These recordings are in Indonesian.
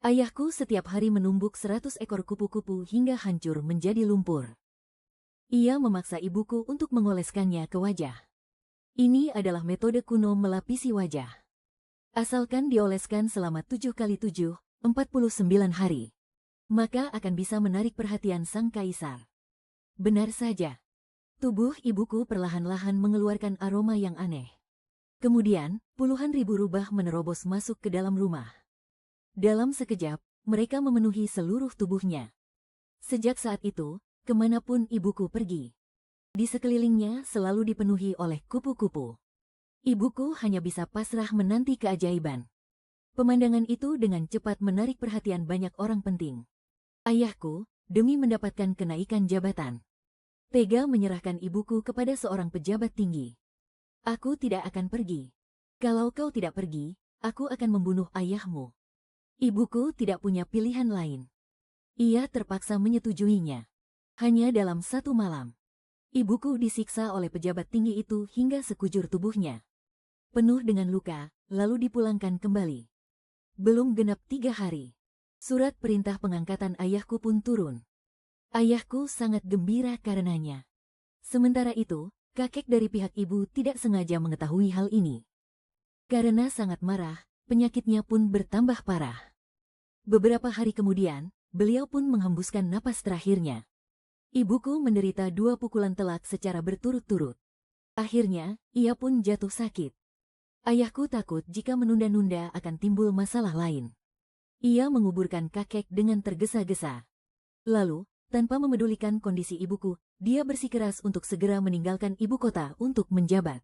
Ayahku setiap hari menumbuk 100 ekor kupu-kupu hingga hancur menjadi lumpur. Ia memaksa ibuku untuk mengoleskannya ke wajah. Ini adalah metode kuno melapisi wajah. Asalkan dioleskan selama 7 kali 7, 49 hari, maka akan bisa menarik perhatian sang kaisar. Benar saja. Tubuh ibuku perlahan-lahan mengeluarkan aroma yang aneh. Kemudian, puluhan ribu rubah menerobos masuk ke dalam rumah. Dalam sekejap, mereka memenuhi seluruh tubuhnya. Sejak saat itu, kemanapun ibuku pergi, di sekelilingnya selalu dipenuhi oleh kupu-kupu. Ibuku hanya bisa pasrah menanti keajaiban. Pemandangan itu dengan cepat menarik perhatian banyak orang penting. Ayahku, demi mendapatkan kenaikan jabatan, tega menyerahkan ibuku kepada seorang pejabat tinggi. Aku tidak akan pergi. Kalau kau tidak pergi, aku akan membunuh ayahmu. Ibuku tidak punya pilihan lain. Ia terpaksa menyetujuinya. Hanya dalam satu malam, ibuku disiksa oleh pejabat tinggi itu hingga sekujur tubuhnya penuh dengan luka, lalu dipulangkan kembali. Belum genap 3 hari, surat perintah pengangkatan ayahku pun turun. Ayahku sangat gembira karenanya. Sementara itu, kakek dari pihak ibu tidak sengaja mengetahui hal ini. Karena sangat marah, penyakitnya pun bertambah parah. Beberapa hari kemudian, beliau pun menghembuskan napas terakhirnya. Ibuku menderita 2 pukulan telak secara berturut-turut. Akhirnya, ia pun jatuh sakit. Ayahku takut jika menunda-nunda akan timbul masalah lain. Ia menguburkan kakek dengan tergesa-gesa. Lalu, tanpa memedulikan kondisi ibuku, dia bersikeras untuk segera meninggalkan ibu kota untuk menjabat.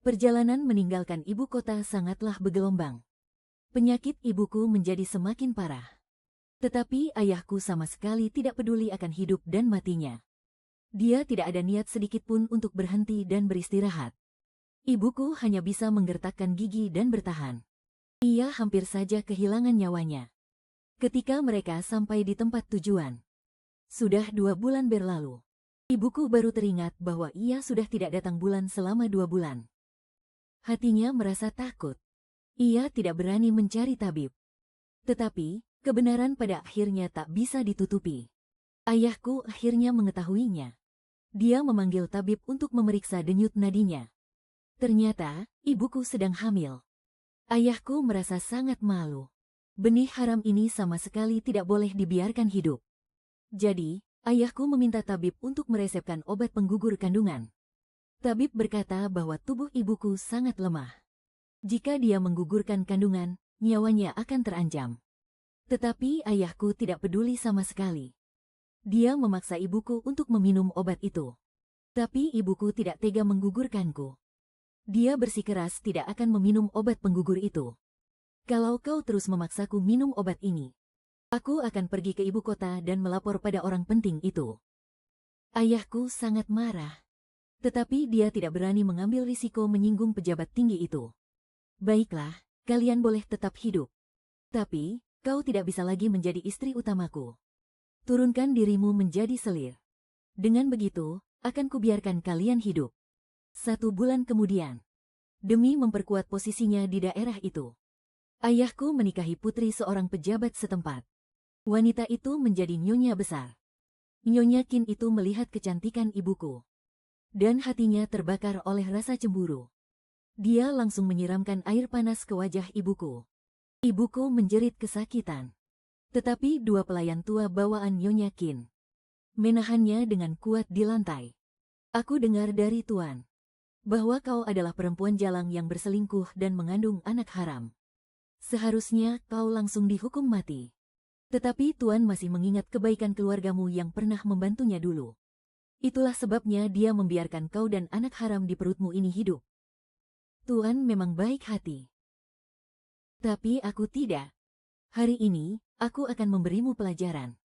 Perjalanan meninggalkan ibu kota sangatlah bergelombang. Penyakit ibuku menjadi semakin parah. Tetapi ayahku sama sekali tidak peduli akan hidup dan matinya. Dia tidak ada niat sedikitpun untuk berhenti dan beristirahat. Ibuku hanya bisa menggertakkan gigi dan bertahan. Ia hampir saja kehilangan nyawanya ketika mereka sampai di tempat tujuan. Sudah 2 bulan berlalu. Ibuku baru teringat bahwa ia sudah tidak datang bulan selama 2 bulan. Hatinya merasa takut. Ia tidak berani mencari tabib. Tetapi, kebenaran pada akhirnya tak bisa ditutupi. Ayahku akhirnya mengetahuinya. Dia memanggil tabib untuk memeriksa denyut nadinya. Ternyata, ibuku sedang hamil. Ayahku merasa sangat malu. Benih haram ini sama sekali tidak boleh dibiarkan hidup. Jadi, ayahku meminta tabib untuk meresepkan obat penggugur kandungan. Tabib berkata bahwa tubuh ibuku sangat lemah. Jika dia menggugurkan kandungan, nyawanya akan terancam. Tetapi ayahku tidak peduli sama sekali. Dia memaksa ibuku untuk meminum obat itu. Tapi ibuku tidak tega menggugurkanku. Dia bersikeras tidak akan meminum obat penggugur itu. Kalau kau terus memaksaku minum obat ini, aku akan pergi ke ibu kota dan melapor pada orang penting itu. Ayahku sangat marah. Tetapi dia tidak berani mengambil risiko menyinggung pejabat tinggi itu. Baiklah, kalian boleh tetap hidup. Tapi, kau tidak bisa lagi menjadi istri utamaku. Turunkan dirimu menjadi selir. Dengan begitu, akan kubiarkan kalian hidup. 1 bulan kemudian, demi memperkuat posisinya di daerah itu, ayahku menikahi putri seorang pejabat setempat. Wanita itu menjadi nyonya besar. Nyonya Qin itu melihat kecantikan ibuku, dan hatinya terbakar oleh rasa cemburu. Dia langsung menyiramkan air panas ke wajah ibuku. Ibuku menjerit kesakitan. Tetapi 2 pelayan tua bawaan Nyonya Qin menahannya dengan kuat di lantai. Aku dengar dari Tuan bahwa kau adalah perempuan jalang yang berselingkuh dan mengandung anak haram. Seharusnya kau langsung dihukum mati. Tetapi Tuan masih mengingat kebaikan keluargamu yang pernah membantunya dulu. Itulah sebabnya dia membiarkan kau dan anak haram di perutmu ini hidup. Tuan memang baik hati. Tapi aku tidak. Hari ini, aku akan memberimu pelajaran.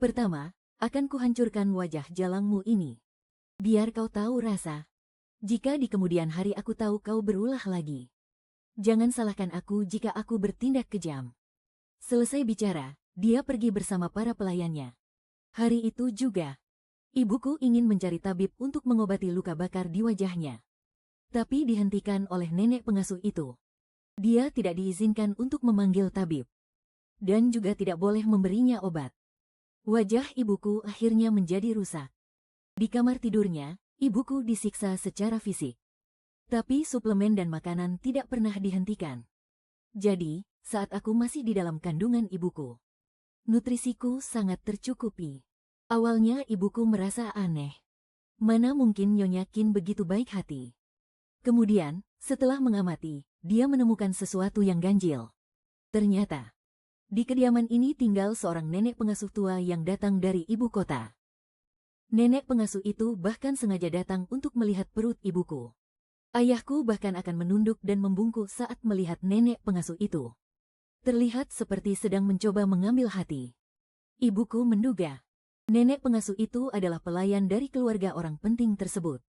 Pertama, akan kuhancurkan wajah jalangmu ini. Biar kau tahu rasa. Jika di kemudian hari aku tahu kau berulah lagi. Jangan salahkan aku jika aku bertindak kejam. Selesai bicara, dia pergi bersama para pelayannya. Hari itu juga, ibuku ingin mencari tabib untuk mengobati luka bakar di wajahnya. Tapi dihentikan oleh nenek pengasuh itu. Dia tidak diizinkan untuk memanggil tabib. dan juga tidak boleh memberinya obat. Wajah ibuku akhirnya menjadi rusak. Di kamar tidurnya, ibuku disiksa secara fisik. Tapi suplemen dan makanan tidak pernah dihentikan. Jadi, saat aku masih di dalam kandungan ibuku, nutrisiku sangat tercukupi. Awalnya ibuku merasa aneh. Mana mungkin Nyonya Qin begitu baik hati. Kemudian, setelah mengamati, dia menemukan sesuatu yang ganjil. Ternyata, di kediaman ini tinggal seorang nenek pengasuh tua yang datang dari ibu kota. Nenek pengasuh itu bahkan sengaja datang untuk melihat perut ibuku. Ayahku bahkan akan menunduk dan membungkuk saat melihat nenek pengasuh itu. Terlihat seperti sedang mencoba mengambil hati. Ibuku menduga, nenek pengasuh itu adalah pelayan dari keluarga orang penting tersebut.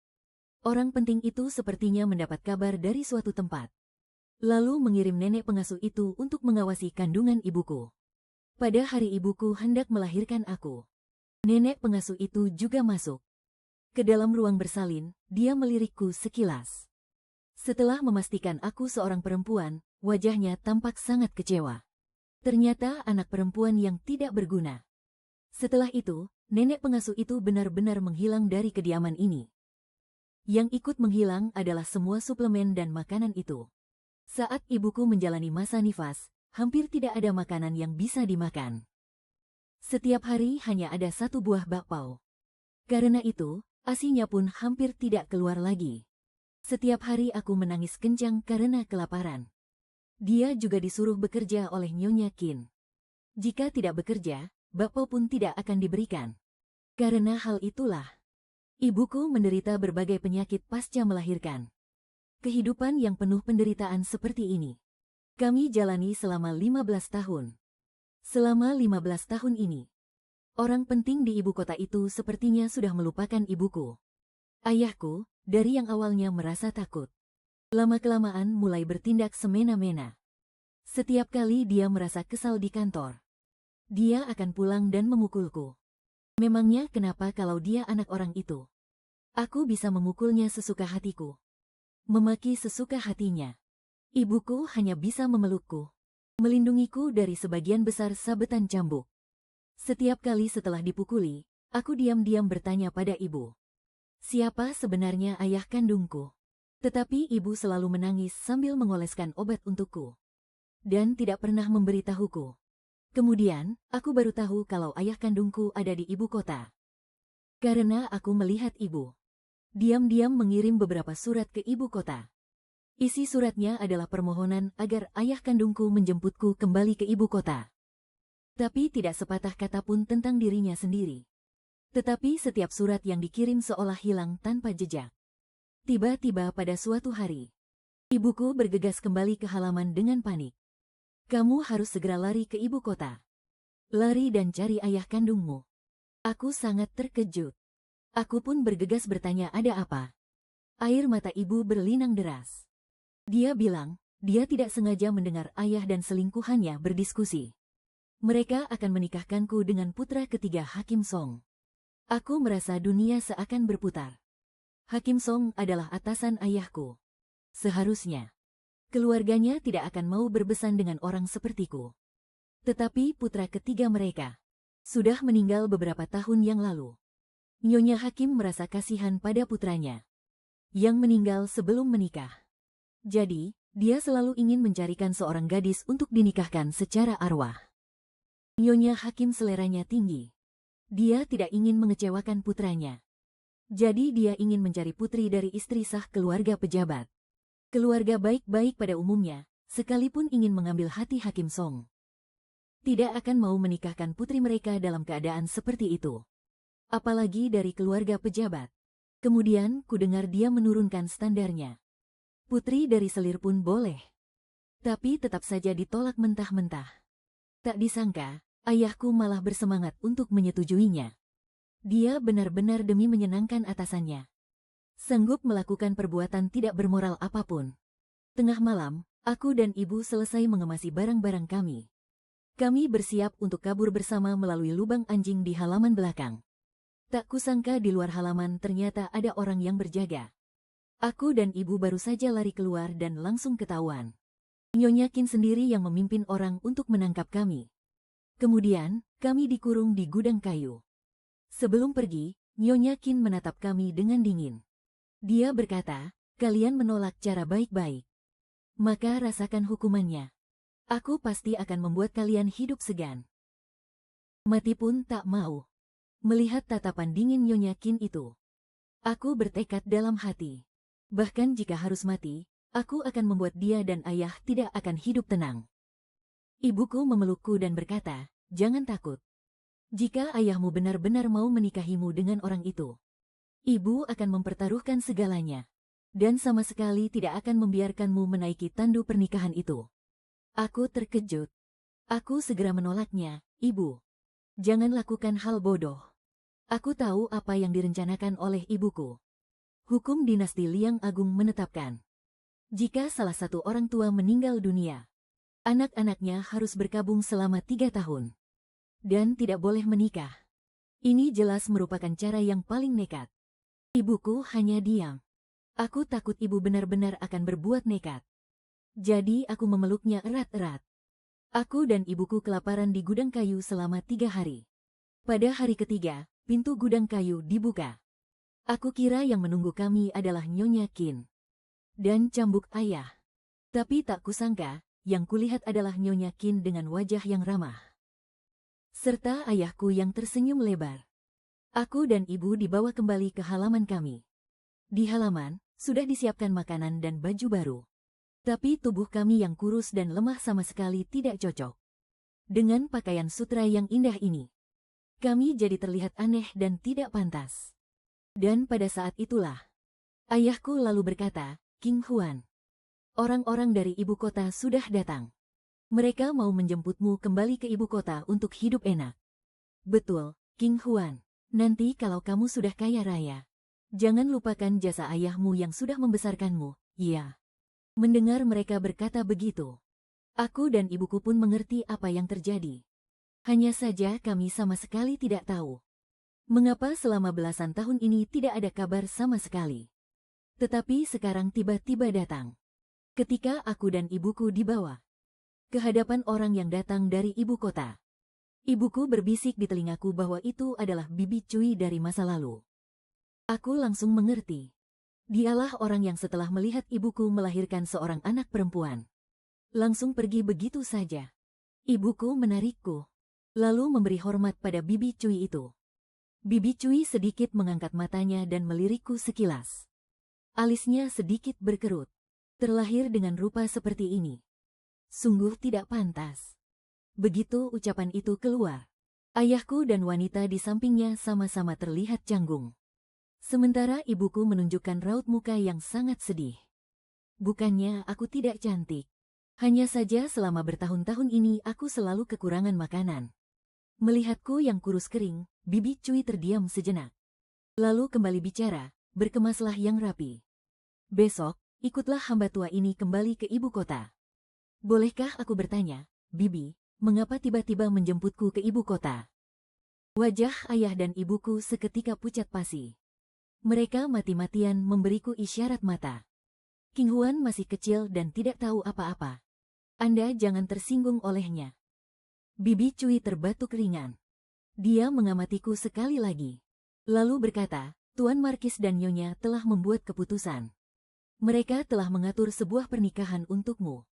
Orang penting itu sepertinya mendapat kabar dari suatu tempat, lalu mengirim nenek pengasuh itu untuk mengawasi kandungan ibuku. Pada hari ibuku hendak melahirkan aku, nenek pengasuh itu juga masuk ke dalam ruang bersalin. Dia melirikku sekilas. Setelah memastikan aku seorang perempuan, wajahnya tampak sangat kecewa. Ternyata anak perempuan yang tidak berguna. Setelah itu, nenek pengasuh itu benar-benar menghilang dari kediaman ini. Yang ikut menghilang adalah semua suplemen dan makanan itu. Saat ibuku menjalani masa nifas, hampir tidak ada makanan yang bisa dimakan. Setiap hari hanya ada 1 buah bakpao. Karena itu, ASINya pun hampir tidak keluar lagi. Setiap hari aku menangis kencang karena kelaparan. Dia juga disuruh bekerja oleh Nyonya Qin. Jika tidak bekerja, bakpao pun tidak akan diberikan. Karena hal itulah, ibuku menderita berbagai penyakit pasca melahirkan. Kehidupan yang penuh penderitaan seperti ini kami jalani selama 15 tahun. Selama 15 tahun ini, orang penting di ibu kota itu sepertinya sudah melupakan ibuku. Ayahku, dari yang awalnya merasa takut, lama-kelamaan mulai bertindak semena-mena. Setiap kali dia merasa kesal di kantor, dia akan pulang dan memukulku. Memangnya kenapa kalau dia anak orang itu? Aku bisa memukulnya sesuka hatiku, memaki sesuka hatinya. Ibuku hanya bisa memelukku, melindungiku dari sebagian besar sabetan cambuk. Setiap kali setelah dipukuli, aku diam-diam bertanya pada ibu, siapa sebenarnya ayah kandungku? Tetapi ibu selalu menangis sambil mengoleskan obat untukku, dan tidak pernah memberitahuku. Kemudian, aku baru tahu kalau ayah kandungku ada di ibu kota. Karena aku melihat ibu diam-diam mengirim beberapa surat ke ibu kota. Isi suratnya adalah permohonan agar ayah kandungku menjemputku kembali ke ibu kota. Tapi tidak sepatah kata pun tentang dirinya sendiri. Tetapi setiap surat yang dikirim seolah hilang tanpa jejak. Tiba-tiba pada suatu hari, ibuku bergegas kembali ke halaman dengan panik. Kamu harus segera lari ke ibu kota. Lari dan cari ayah kandungmu. Aku sangat terkejut. Aku pun bergegas bertanya ada apa. Air mata ibu berlinang deras. Dia bilang, dia tidak sengaja mendengar ayah dan selingkuhannya berdiskusi. Mereka akan menikahkanku dengan putra ketiga Hakim Song. Aku merasa dunia seakan berputar. Hakim Song adalah atasan ayahku. Seharusnya, keluarganya tidak akan mau berbesan dengan orang sepertiku. Tetapi putra ketiga mereka sudah meninggal beberapa tahun yang lalu. Nyonya Hakim merasa kasihan pada putranya yang meninggal sebelum menikah. Jadi, dia selalu ingin mencarikan seorang gadis untuk dinikahkan secara arwah. Nyonya Hakim seleranya tinggi. Dia tidak ingin mengecewakan putranya. Jadi dia ingin mencari putri dari istri sah keluarga pejabat. Keluarga baik-baik pada umumnya, sekalipun ingin mengambil hati Hakim Song, tidak akan mau menikahkan putri mereka dalam keadaan seperti itu. Apalagi dari keluarga pejabat. Kemudian kudengar dia menurunkan standarnya. Putri dari selir pun boleh. Tapi tetap saja ditolak mentah-mentah. Tak disangka, ayahku malah bersemangat untuk menyetujuinya. Dia benar-benar demi menyenangkan atasannya sanggup melakukan perbuatan tidak bermoral apapun. Tengah malam, aku dan ibu selesai mengemasi barang-barang kami. Kami bersiap untuk kabur bersama melalui lubang anjing di halaman belakang. Tak kusangka di luar halaman ternyata ada orang yang berjaga. Aku dan ibu baru saja lari keluar dan langsung ketahuan. Nyonya Qin sendiri yang memimpin orang untuk menangkap kami. Kemudian, kami dikurung di gudang kayu. Sebelum pergi, Nyonya Qin menatap kami dengan dingin. Dia berkata, kalian menolak cara baik-baik. Maka rasakan hukumannya. Aku pasti akan membuat kalian hidup segan. Mati pun tak mau. Melihat tatapan dingin Nyonya Qin itu, aku bertekad dalam hati. Bahkan jika harus mati, aku akan membuat dia dan ayah tidak akan hidup tenang. Ibuku memelukku dan berkata, jangan takut. Jika ayahmu benar-benar mau menikahimu dengan orang itu, ibu akan mempertaruhkan segalanya. Dan sama sekali tidak akan membiarkanmu menaiki tandu pernikahan itu. Aku terkejut. Aku segera menolaknya, ibu. Jangan lakukan hal bodoh. Aku tahu apa yang direncanakan oleh ibuku. Hukum dinasti Liang Agung menetapkan, jika salah satu orang tua meninggal dunia, anak-anaknya harus berkabung selama 3 tahun. Dan tidak boleh menikah. Ini jelas merupakan cara yang paling nekat. Ibuku hanya diam. Aku takut ibu benar-benar akan berbuat nekat. Jadi aku memeluknya erat-erat. Aku dan ibuku kelaparan di gudang kayu selama 3 hari. Pada hari ketiga, pintu gudang kayu dibuka. Aku kira yang menunggu kami adalah Nyonya Qin dan cambuk ayah. Tapi tak kusangka, yang kulihat adalah Nyonya Qin dengan wajah yang ramah, serta ayahku yang tersenyum lebar. Aku dan ibu dibawa kembali ke halaman kami. Di halaman, sudah disiapkan makanan dan baju baru. Tapi tubuh kami yang kurus dan lemah sama sekali tidak cocok dengan pakaian sutra yang indah ini. Kami jadi terlihat aneh dan tidak pantas. Dan pada saat itulah, ayahku lalu berkata, King Huan, orang-orang dari ibu kota sudah datang. Mereka mau menjemputmu kembali ke ibu kota untuk hidup enak. Betul, King Huan. Nanti kalau kamu sudah kaya raya, jangan lupakan jasa ayahmu yang sudah membesarkanmu, ya. Mendengar mereka berkata begitu, aku dan ibuku pun mengerti apa yang terjadi. Hanya saja kami sama sekali tidak tahu mengapa selama belasan tahun ini tidak ada kabar sama sekali. Tetapi sekarang tiba-tiba datang. Ketika aku dan ibuku dibawa ke hadapan orang yang datang dari ibu kota, ibuku berbisik di telingaku bahwa itu adalah Bibi Cui dari masa lalu. Aku langsung mengerti. Dialah orang yang setelah melihat ibuku melahirkan seorang anak perempuan, langsung pergi begitu saja. Ibuku menarikku, lalu memberi hormat pada Bibi Cui itu. Bibi Cui sedikit mengangkat matanya dan melirikku sekilas. Alisnya sedikit berkerut. Terlahir dengan rupa seperti ini, sungguh tidak pantas. Begitu ucapan itu keluar, ayahku dan wanita di sampingnya sama-sama terlihat canggung. Sementara ibuku menunjukkan raut muka yang sangat sedih. Bukannya aku tidak cantik. Hanya saja selama bertahun-tahun ini aku selalu kekurangan makanan. Melihatku yang kurus kering, Bibi Cui terdiam sejenak. Lalu kembali bicara, berkemaslah yang rapi. Besok, ikutlah hamba tua ini kembali ke ibu kota. Bolehkah aku bertanya, Bibi, mengapa tiba-tiba menjemputku ke ibu kota? Wajah ayah dan ibuku seketika pucat pasi. Mereka mati-matian memberiku isyarat mata. King Huan masih kecil dan tidak tahu apa-apa. Anda jangan tersinggung olehnya. Bibi Cui terbatuk ringan. Dia mengamatiku sekali lagi. Lalu berkata, Tuan Markis dan Nyonya telah membuat keputusan. Mereka telah mengatur sebuah pernikahan untukmu.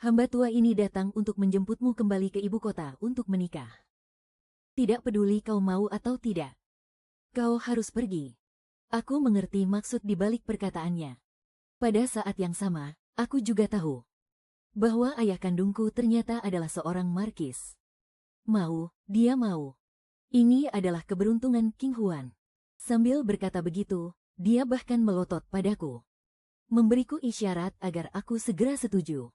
Hamba tua ini datang untuk menjemputmu kembali ke ibu kota untuk menikah. Tidak peduli kau mau atau tidak. Kau harus pergi. Aku mengerti maksud di balik perkataannya. Pada saat yang sama, aku juga tahu bahwa ayah kandungku ternyata adalah seorang markis. Dia mau. Ini adalah keberuntungan King Huan. Sambil berkata begitu, dia bahkan melotot padaku, memberiku isyarat agar aku segera setuju.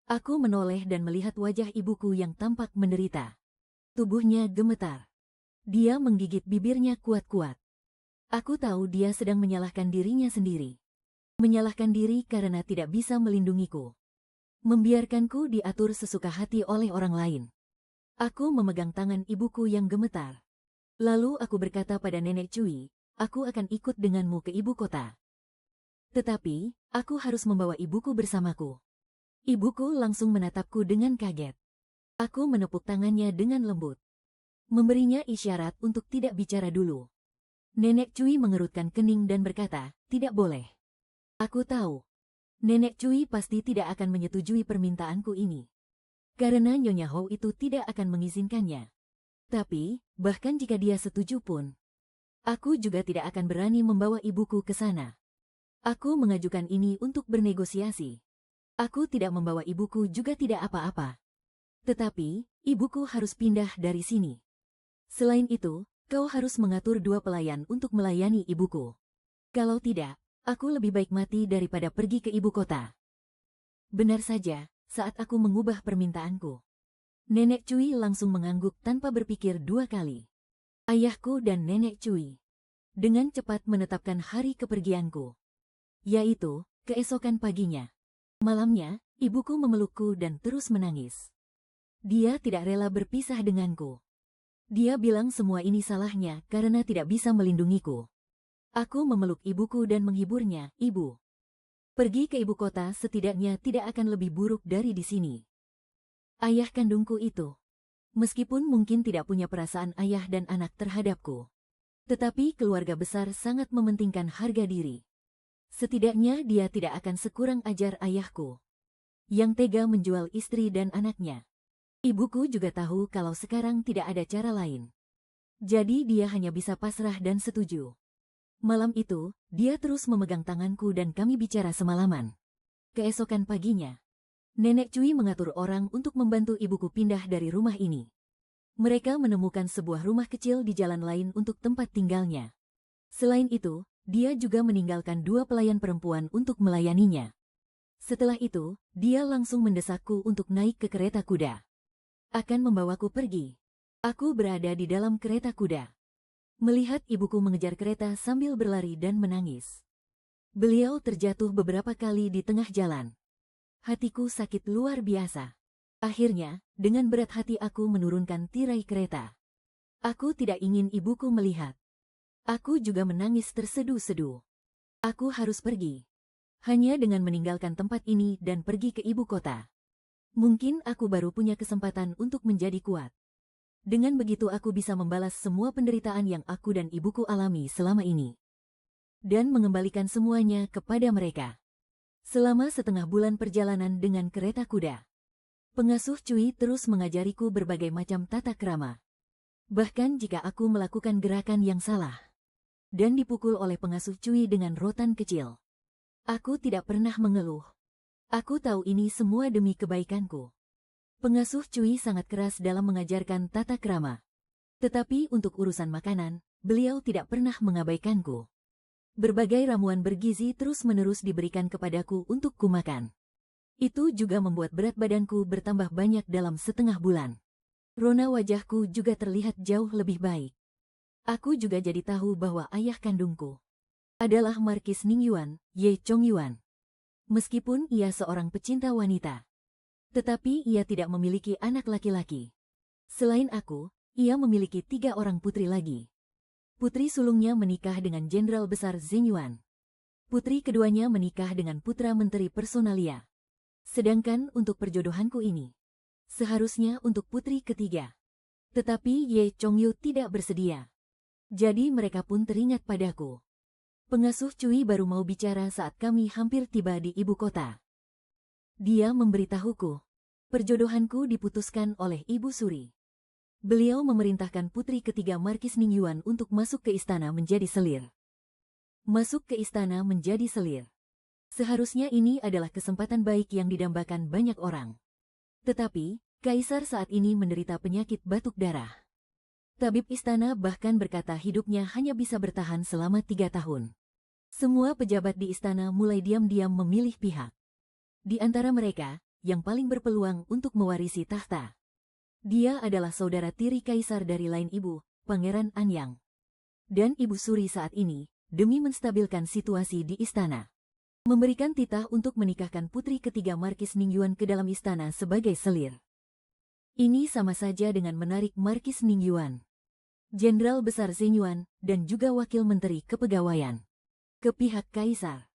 Aku menoleh dan melihat wajah ibuku yang tampak menderita. Tubuhnya gemetar. Dia menggigit bibirnya kuat-kuat. Aku tahu dia sedang menyalahkan dirinya sendiri. Menyalahkan diri karena tidak bisa melindungiku. Membiarkanku diatur sesuka hati oleh orang lain. Aku memegang tangan ibuku yang gemetar. Lalu aku berkata pada Nenek Cui, aku akan ikut denganmu ke ibu kota. Tetapi, aku harus membawa ibuku bersamaku. Ibuku langsung menatapku dengan kaget. Aku menepuk tangannya dengan lembut. Memberinya isyarat untuk tidak bicara dulu. Nenek Cui mengerutkan kening dan berkata, tidak boleh. Aku tahu. Nenek Cui pasti tidak akan menyetujui permintaanku ini. Karena Nyonya Hou itu tidak akan mengizinkannya. Tapi, bahkan jika dia setuju pun, aku juga tidak akan berani membawa ibuku ke sana. Aku mengajukan ini untuk bernegosiasi. Aku tidak membawa ibuku juga tidak apa-apa. Tetapi, ibuku harus pindah dari sini. Selain itu, kau harus mengatur 2 pelayan untuk melayani ibuku. Kalau tidak, aku lebih baik mati daripada pergi ke ibu kota. Benar saja, saat aku mengubah permintaanku. Nenek Cui langsung mengangguk tanpa berpikir 2 kali. Ayahku dan Nenek Cui dengan cepat menetapkan hari kepergianku, yaitu keesokan paginya. Malamnya, ibuku memelukku dan terus menangis. Dia tidak rela berpisah denganku. Dia bilang semua ini salahnya karena tidak bisa melindungiku. Aku memeluk ibuku dan menghiburnya, Ibu. Pergi ke ibu kota setidaknya tidak akan lebih buruk dari di sini. Ayah kandungku itu, meskipun mungkin tidak punya perasaan ayah dan anak terhadapku, tetapi keluarga besar sangat mementingkan harga diri. Setidaknya dia tidak akan sekurang ajar ayahku, yang tega menjual istri dan anaknya. Ibuku juga tahu kalau sekarang tidak ada cara lain. Jadi dia hanya bisa pasrah dan setuju. Malam itu, dia terus memegang tanganku dan kami bicara semalaman. Keesokan paginya, Nenek Cui mengatur orang untuk membantu ibuku pindah dari rumah ini. Mereka menemukan sebuah rumah kecil di jalan lain untuk tempat tinggalnya. Selain itu, dia juga meninggalkan 2 pelayan perempuan untuk melayaninya. Setelah itu, dia langsung mendesakku untuk naik ke kereta kuda. Akan membawaku pergi. Aku berada di dalam kereta kuda. Melihat ibuku mengejar kereta sambil berlari dan menangis. Beliau terjatuh beberapa kali di tengah jalan. Hatiku sakit luar biasa. Akhirnya, dengan berat hati aku menurunkan tirai kereta. Aku tidak ingin ibuku melihat. Aku juga menangis terseduh-seduh. Aku harus pergi. Hanya dengan meninggalkan tempat ini dan pergi ke ibu kota, mungkin aku baru punya kesempatan untuk menjadi kuat. Dengan begitu aku bisa membalas semua penderitaan yang aku dan ibuku alami selama ini. Dan mengembalikan semuanya kepada mereka. Selama setengah bulan perjalanan dengan kereta kuda, pengasuh Cui terus mengajariku berbagai macam tata krama. Bahkan jika aku melakukan gerakan yang salah dan dipukul oleh pengasuh Cui dengan rotan kecil, aku tidak pernah mengeluh. Aku tahu ini semua demi kebaikanku. Pengasuh Cui sangat keras dalam mengajarkan tata krama. Tetapi untuk urusan makanan, beliau tidak pernah mengabaikanku. Berbagai ramuan bergizi terus-menerus diberikan kepadaku untuk kumakan. Itu juga membuat berat badanku bertambah banyak dalam setengah bulan. Rona wajahku juga terlihat jauh lebih baik. Aku juga jadi tahu bahwa ayah kandungku adalah Markis Ningyuan, Ye Chongyuan. Meskipun ia seorang pecinta wanita, tetapi ia tidak memiliki anak laki-laki. Selain aku, ia memiliki 3 orang putri lagi. Putri sulungnya menikah dengan Jenderal Besar Zeng Yuan. Putri keduanya menikah dengan putra Menteri Personalia. Sedangkan untuk perjodohanku ini, seharusnya untuk putri ketiga. Tetapi Ye Chongyu tidak bersedia. Jadi mereka pun teringat padaku. Pengasuh Cui baru mau bicara saat kami hampir tiba di ibu kota. Dia memberitahuku, perjodohanku diputuskan oleh Ibu Suri. Beliau memerintahkan putri ketiga Markis Ningyuan untuk masuk ke istana menjadi selir. Masuk ke istana menjadi selir. Seharusnya ini adalah kesempatan baik yang didambakan banyak orang. Tetapi, Kaisar saat ini menderita penyakit batuk darah. Tabib istana bahkan berkata hidupnya hanya bisa bertahan selama 3 tahun. Semua pejabat di istana mulai diam-diam memilih pihak. Di antara mereka, yang paling berpeluang untuk mewarisi tahta, dia adalah saudara tiri Kaisar dari lain ibu, Pangeran Anyang. Dan Ibu Suri saat ini, demi menstabilkan situasi di istana, memberikan titah untuk menikahkan putri ketiga Markis Ningyuan ke dalam istana sebagai selir. Ini sama saja dengan menarik Markis Ningyuan, Jenderal Besar Zeng Yuan, dan juga Wakil Menteri Kepegawaian ke pihak Kaisar.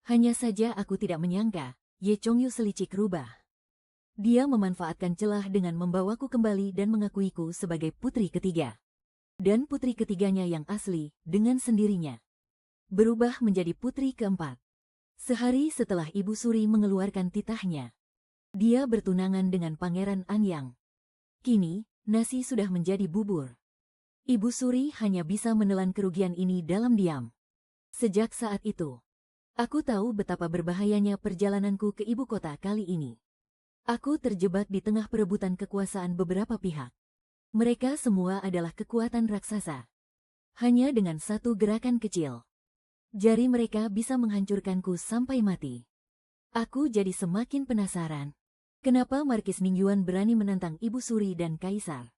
Hanya saja aku tidak menyangka, Ye Chongyu selicik rubah. Dia memanfaatkan celah dengan membawaku kembali dan mengakuiku sebagai putri ketiga. Dan putri ketiganya yang asli, dengan sendirinya, berubah menjadi putri keempat. Sehari setelah Ibu Suri mengeluarkan titahnya, dia bertunangan dengan Pangeran Anyang. Kini, nasi sudah menjadi bubur. Ibu Suri hanya bisa menelan kerugian ini dalam diam. Sejak saat itu, aku tahu betapa berbahayanya perjalananku ke ibu kota kali ini. Aku terjebak di tengah perebutan kekuasaan beberapa pihak. Mereka semua adalah kekuatan raksasa. Hanya dengan satu gerakan kecil, jari mereka bisa menghancurkanku sampai mati. Aku jadi semakin penasaran. Kenapa Markis Ningyuan berani menantang Ibu Suri dan Kaisar?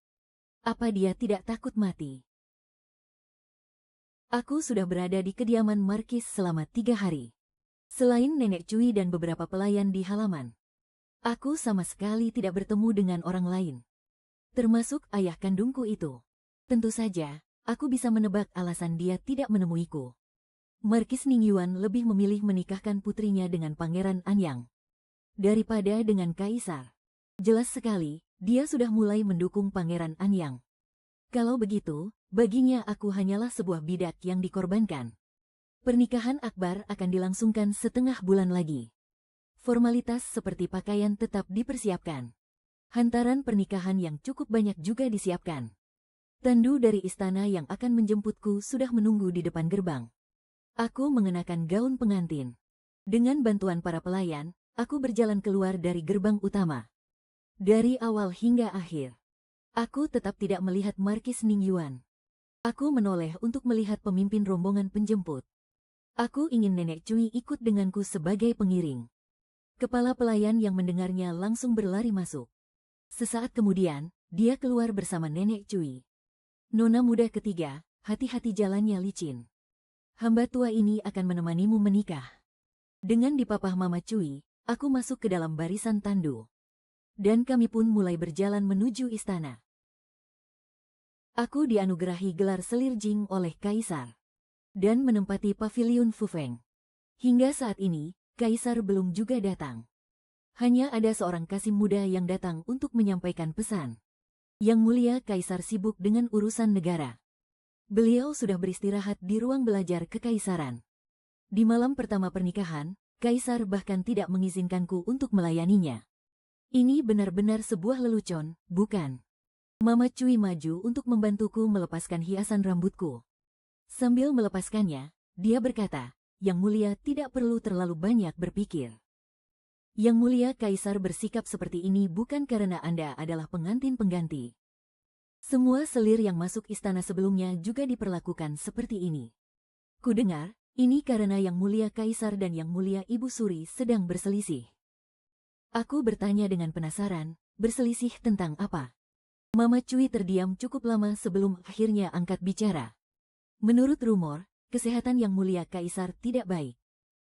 Apa dia tidak takut mati? Aku sudah berada di kediaman Markis selama 3 hari. Selain Nenek Cui dan beberapa pelayan di halaman, aku sama sekali tidak bertemu dengan orang lain. Termasuk ayah kandungku itu. Tentu saja, aku bisa menebak alasan dia tidak menemuiku. Markis Ningyuan lebih memilih menikahkan putrinya dengan Pangeran Anyang daripada dengan Kaisar. Jelas sekali, dia sudah mulai mendukung Pangeran Anyang. Kalau begitu, baginya aku hanyalah sebuah bidak yang dikorbankan. Pernikahan akbar akan dilangsungkan setengah bulan lagi. Formalitas seperti pakaian tetap dipersiapkan. Hantaran pernikahan yang cukup banyak juga disiapkan. Tandu dari istana yang akan menjemputku sudah menunggu di depan gerbang. Aku mengenakan gaun pengantin. Dengan bantuan para pelayan, aku berjalan keluar dari gerbang utama. Dari awal hingga akhir, aku tetap tidak melihat Markis Ningyuan. Aku menoleh untuk melihat pemimpin rombongan penjemput. Aku ingin Nenek Cui ikut denganku sebagai pengiring. Kepala pelayan yang mendengarnya langsung berlari masuk. Sesaat kemudian, dia keluar bersama Nenek Cui. Nona muda ketiga, hati-hati jalannya licin. Hamba tua ini akan menemanimu menikah. Dengan dipapah Mama Cui, aku masuk ke dalam barisan tandu. Dan kami pun mulai berjalan menuju istana. Aku dianugerahi gelar Selir Jing oleh Kaisar. Dan menempati paviliun Fufeng. Hingga saat ini, Kaisar belum juga datang. Hanya ada seorang kasim muda yang datang untuk menyampaikan pesan. Yang mulia Kaisar sibuk dengan urusan negara. Beliau sudah beristirahat di ruang belajar kekaisaran. Di malam pertama pernikahan, Kaisar bahkan tidak mengizinkanku untuk melayaninya. Ini benar-benar sebuah lelucon, bukan? Mama Cui maju untuk membantuku melepaskan hiasan rambutku. Sambil melepaskannya, dia berkata, "Yang mulia tidak perlu terlalu banyak berpikir. Yang mulia Kaisar bersikap seperti ini bukan karena Anda adalah pengantin pengganti. Semua selir yang masuk istana sebelumnya juga diperlakukan seperti ini. Kudengar, ini karena Yang mulia Kaisar dan Yang mulia Ibu Suri sedang berselisih." Aku bertanya dengan penasaran, berselisih tentang apa? Mama Cui terdiam cukup lama sebelum akhirnya angkat bicara. Menurut rumor, kesehatan Yang mulia Kaisar tidak baik.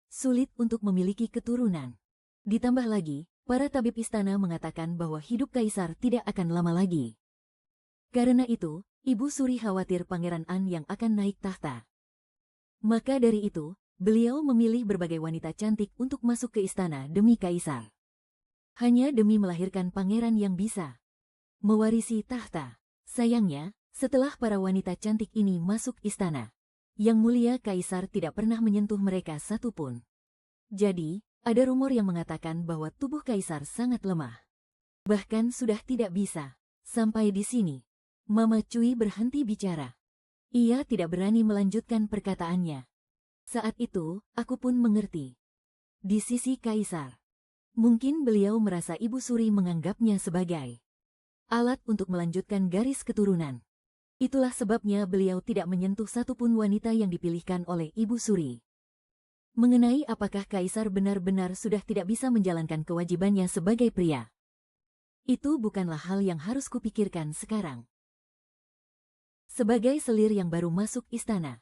Sulit untuk memiliki keturunan. Ditambah lagi, para tabib istana mengatakan bahwa hidup Kaisar tidak akan lama lagi. Karena itu, Ibu Suri khawatir Pangeran An yang akan naik tahta. Maka dari itu, beliau memilih berbagai wanita cantik untuk masuk ke istana demi Kaisar. Hanya demi melahirkan pangeran yang bisa mewarisi tahta. Sayangnya, setelah para wanita cantik ini masuk istana, Yang mulia Kaisar tidak pernah menyentuh mereka satupun. Jadi, ada rumor yang mengatakan bahwa tubuh Kaisar sangat lemah. Bahkan sudah tidak bisa. Sampai di sini, Mama Cui berhenti bicara. Ia tidak berani melanjutkan perkataannya. Saat itu, aku pun mengerti. Di sisi Kaisar, mungkin beliau merasa Ibu Suri menganggapnya sebagai alat untuk melanjutkan garis keturunan. Itulah sebabnya beliau tidak menyentuh satupun wanita yang dipilihkan oleh Ibu Suri. Mengenai apakah Kaisar benar-benar sudah tidak bisa menjalankan kewajibannya sebagai pria, itu bukanlah hal yang harus kupikirkan sekarang. Sebagai selir yang baru masuk istana,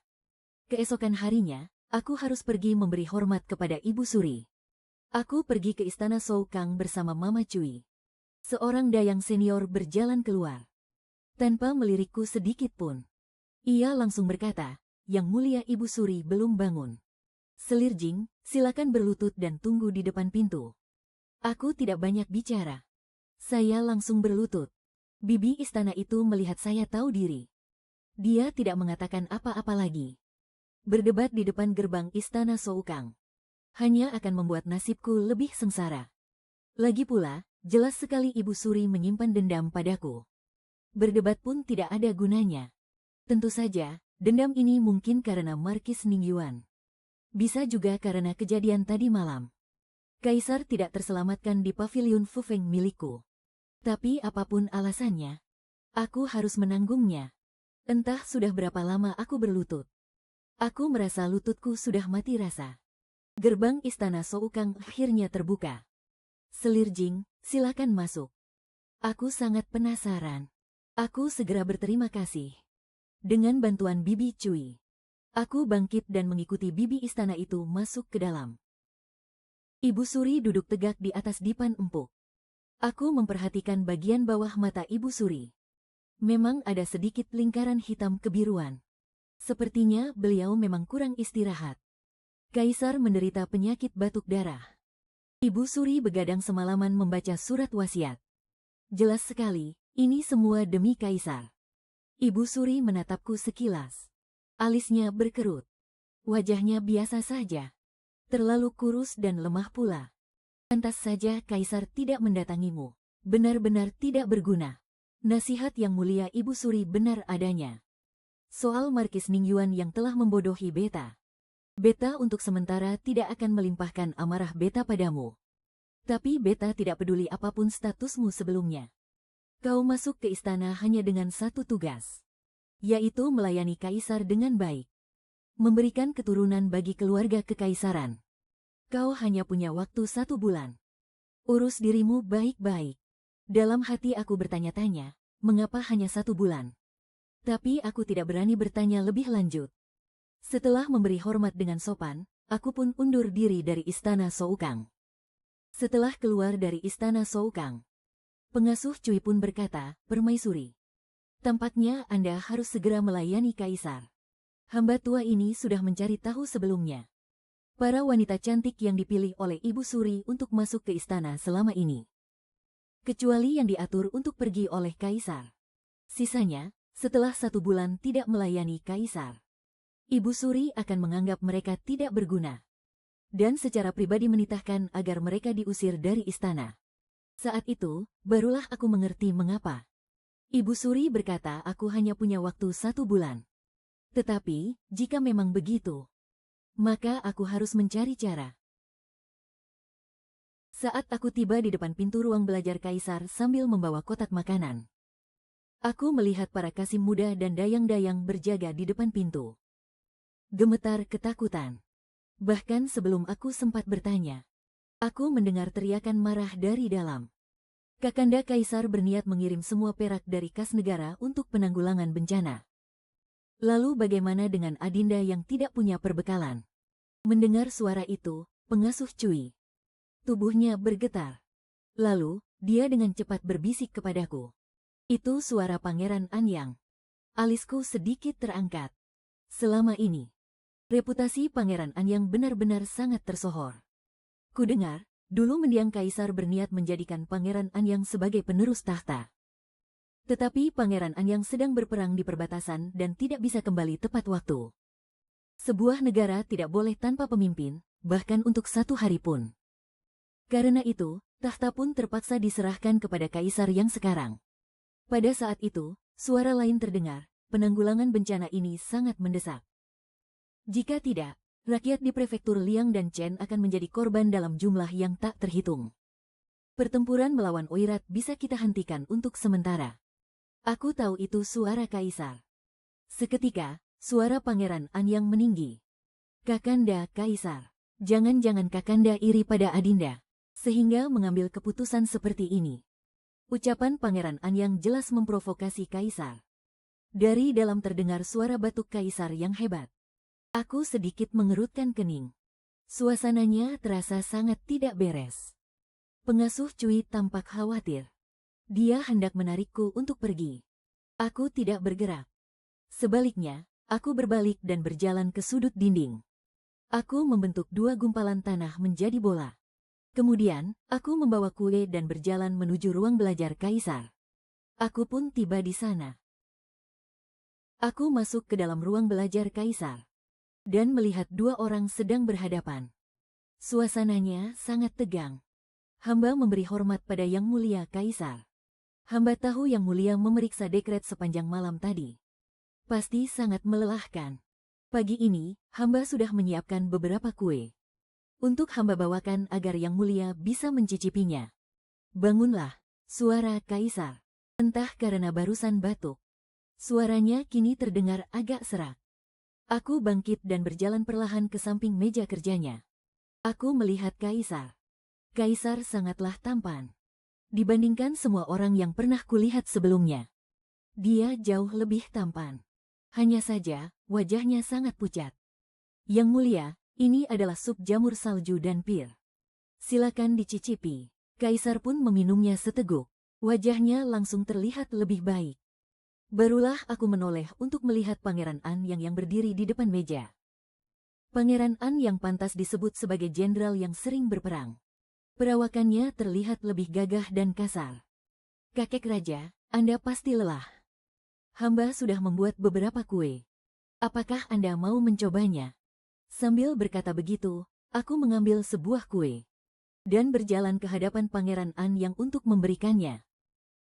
keesokan harinya, aku harus pergi memberi hormat kepada Ibu Suri. Aku pergi ke istana Shou Kang bersama Mama Cui. Seorang dayang senior berjalan keluar. Tanpa melirikku sedikit pun. Ia langsung berkata, "Yang mulia Ibu Suri belum bangun. Selir Jing, silakan berlutut dan tunggu di depan pintu." Aku tidak banyak bicara. Saya langsung berlutut. Bibi istana itu melihat saya tahu diri. Dia tidak mengatakan apa-apa lagi. Berdebat di depan gerbang istana Soukang hanya akan membuat nasibku lebih sengsara. Lagi pula, jelas sekali Ibu Suri menyimpan dendam padaku. Berdebat pun tidak ada gunanya. Tentu saja, dendam ini mungkin karena Markis Ningyuan. Bisa juga karena kejadian tadi malam. Kaisar tidak terselamatkan di pavilion Fufeng milikku. Tapi apapun alasannya, aku harus menanggungnya. Entah sudah berapa lama aku berlutut. Aku merasa lututku sudah mati rasa. Gerbang istana Soukang akhirnya terbuka. Selir Jing, silakan masuk. Aku sangat penasaran. Aku segera berterima kasih. Dengan bantuan Bibi Cui, aku bangkit dan mengikuti bibi istana itu masuk ke dalam. Ibu Suri duduk tegak di atas dipan empuk. Aku memperhatikan bagian bawah mata Ibu Suri. Memang ada sedikit lingkaran hitam kebiruan. Sepertinya beliau memang kurang istirahat. Kaisar menderita penyakit batuk darah. Ibu Suri begadang semalaman membaca surat wasiat. Jelas sekali, ini semua demi Kaisar. Ibu Suri menatapku sekilas. Alisnya berkerut. Wajahnya biasa saja. Terlalu kurus dan lemah pula. Pantas saja Kaisar tidak mendatangimu. Benar-benar tidak berguna. Nasihat yang mulia Ibu Suri benar adanya. Soal Markis Ningyuan yang telah membodohi Beta. Beta untuk sementara tidak akan melimpahkan amarah Beta padamu. Tapi Beta tidak peduli apapun statusmu sebelumnya. Kau masuk ke istana hanya dengan satu tugas. Yaitu melayani Kaisar dengan baik. Memberikan keturunan bagi keluarga kekaisaran. Kau hanya punya waktu 1 bulan. Urus dirimu baik-baik. Dalam hati aku bertanya-tanya, mengapa hanya 1 bulan? Tapi aku tidak berani bertanya lebih lanjut. Setelah memberi hormat dengan sopan, aku pun undur diri dari istana Soukang. Setelah keluar dari istana Soukang, pengasuh Cui pun berkata, "Permaisuri, tampaknya Anda harus segera melayani Kaisar. Hamba tua ini sudah mencari tahu sebelumnya. Para wanita cantik yang dipilih oleh Ibu Suri untuk masuk ke istana selama ini. Kecuali yang diatur untuk pergi oleh Kaisar. Sisanya, setelah 1 bulan tidak melayani Kaisar, Ibu Suri akan menganggap mereka tidak berguna. Dan secara pribadi menitahkan agar mereka diusir dari istana. Saat itu, barulah aku mengerti mengapa. Ibu Suri berkata aku hanya punya waktu 1 bulan. Tetapi, jika memang begitu, maka aku harus mencari cara. Saat aku tiba di depan pintu ruang belajar Kaisar sambil membawa kotak makanan, aku melihat para kasim muda dan dayang-dayang berjaga di depan pintu. Gemetar ketakutan. Bahkan sebelum aku sempat bertanya, aku mendengar teriakan marah dari dalam. Kakanda Kaisar berniat mengirim semua perak dari kas negara untuk penanggulangan bencana. Lalu bagaimana dengan Adinda yang tidak punya perbekalan? Mendengar suara itu, pengasuh Cui, tubuhnya bergetar. Lalu, dia dengan cepat berbisik kepadaku. Itu suara Pangeran Anyang. Alisku sedikit terangkat. Selama ini, reputasi Pangeran Anyang benar-benar sangat tersohor. Kudengar, dulu mendiang Kaisar berniat menjadikan Pangeran Anyang sebagai penerus tahta. Tetapi Pangeran Anyang sedang berperang di perbatasan dan tidak bisa kembali tepat waktu. Sebuah negara tidak boleh tanpa pemimpin, bahkan untuk 1 hari pun. Karena itu, tahta pun terpaksa diserahkan kepada Kaisar yang sekarang. Pada saat itu, suara lain terdengar, penanggulangan bencana ini sangat mendesak. Jika tidak, rakyat di prefektur Liang dan Chen akan menjadi korban dalam jumlah yang tak terhitung. Pertempuran melawan Oirat bisa kita hentikan untuk sementara. Aku tahu itu suara Kaisar. Seketika, suara Pangeran Anyang meninggi. Kakanda Kaisar, jangan-jangan Kakanda iri pada Adinda, sehingga mengambil keputusan seperti ini. Ucapan Pangeran Anyang jelas memprovokasi Kaisar. Dari dalam terdengar suara batuk Kaisar yang hebat. Aku sedikit mengerutkan kening. Suasananya terasa sangat tidak beres. Pengasuh Cui tampak khawatir. Dia hendak menarikku untuk pergi. Aku tidak bergerak. Sebaliknya, aku berbalik dan berjalan ke sudut dinding. Aku membentuk 2 gumpalan tanah menjadi bola. Kemudian, aku membawa kue dan berjalan menuju ruang belajar Kaisar. Aku pun tiba di sana. Aku masuk ke dalam ruang belajar Kaisar dan melihat dua orang sedang berhadapan. Suasananya sangat tegang. Hamba memberi hormat pada Yang Mulia Kaisar. Hamba tahu Yang Mulia memeriksa dekret sepanjang malam tadi. Pasti sangat melelahkan. Pagi ini, hamba sudah menyiapkan beberapa kue untuk hamba bawakan agar Yang Mulia bisa mencicipinya. Bangunlah, suara Kaisar. Entah karena barusan batuk. Suaranya kini terdengar agak serak. Aku bangkit dan berjalan perlahan ke samping meja kerjanya. Aku melihat Kaisar. Kaisar sangatlah tampan. Dibandingkan semua orang yang pernah kulihat sebelumnya, dia jauh lebih tampan. Hanya saja, wajahnya sangat pucat. Yang Mulia, ini adalah sup jamur salju dan pir. Silakan dicicipi. Kaisar pun meminumnya seteguk. Wajahnya langsung terlihat lebih baik. Barulah aku menoleh untuk melihat Pangeran An yang berdiri di depan meja. Pangeran An yang pantas disebut sebagai jenderal yang sering berperang. Perawakannya terlihat lebih gagah dan kasar. Kakek Raja, Anda pasti lelah. Hamba sudah membuat beberapa kue. Apakah Anda mau mencobanya? Sambil berkata begitu, aku mengambil sebuah kue dan berjalan ke hadapan Pangeran An yang untuk memberikannya.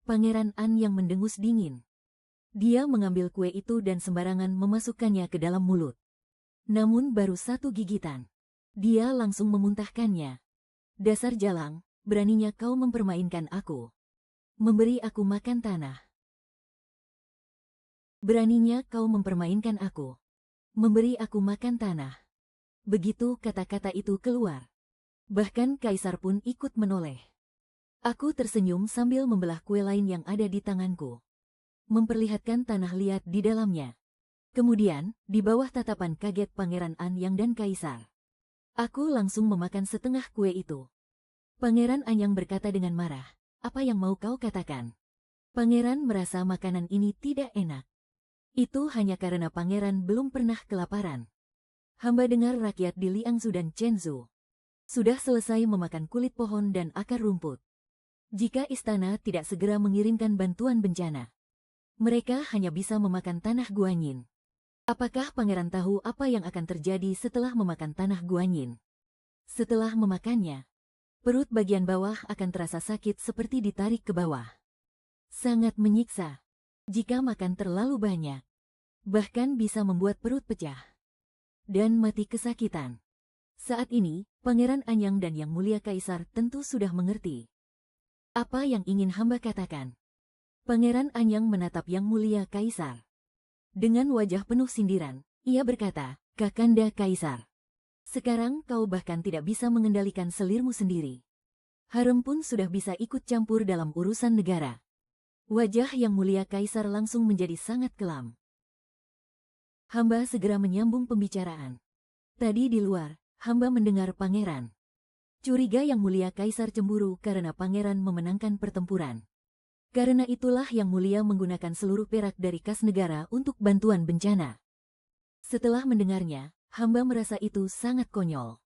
Pangeran An yang mendengus dingin. Dia mengambil kue itu dan sembarangan memasukkannya ke dalam mulut. Namun baru satu gigitan, dia langsung memuntahkannya. Dasar jalang, beraninya kau mempermainkan aku. Memberi aku makan tanah. Beraninya kau mempermainkan aku. Memberi aku makan tanah. Begitu kata-kata itu keluar. Bahkan Kaisar pun ikut menoleh. Aku tersenyum sambil membelah kue lain yang ada di tanganku. Memperlihatkan tanah liat di dalamnya. Kemudian, di bawah tatapan kaget Pangeran Anyang dan Kaisar, aku langsung memakan setengah kue itu. Pangeran Anyang berkata dengan marah, "Apa yang mau kau katakan?" Pangeran merasa makanan ini tidak enak. Itu hanya karena pangeran belum pernah kelaparan. Hamba dengar rakyat di Liangzhu dan Chenzhou sudah selesai memakan kulit pohon dan akar rumput. Jika istana tidak segera mengirimkan bantuan bencana, mereka hanya bisa memakan tanah Guanyin. Apakah pangeran tahu apa yang akan terjadi setelah memakan tanah Guanyin? Setelah memakannya, perut bagian bawah akan terasa sakit seperti ditarik ke bawah. Sangat menyiksa. Jika makan terlalu banyak, bahkan bisa membuat perut pecah dan mati kesakitan. Saat ini, Pangeran Anyang dan Yang Mulia Kaisar tentu sudah mengerti apa yang ingin hamba katakan. Pangeran Anyang menatap Yang Mulia Kaisar. Dengan wajah penuh sindiran, ia berkata, "Kakanda Kaisar, sekarang kau bahkan tidak bisa mengendalikan selirmu sendiri. Harem pun sudah bisa ikut campur dalam urusan negara." Wajah Yang Mulia Kaisar langsung menjadi sangat kelam. Hamba segera menyambung pembicaraan. Tadi di luar, hamba mendengar pangeran curiga Yang Mulia Kaisar cemburu karena pangeran memenangkan pertempuran. Karena itulah Yang Mulia menggunakan seluruh perak dari kas negara untuk bantuan bencana. Setelah mendengarnya, hamba merasa itu sangat konyol.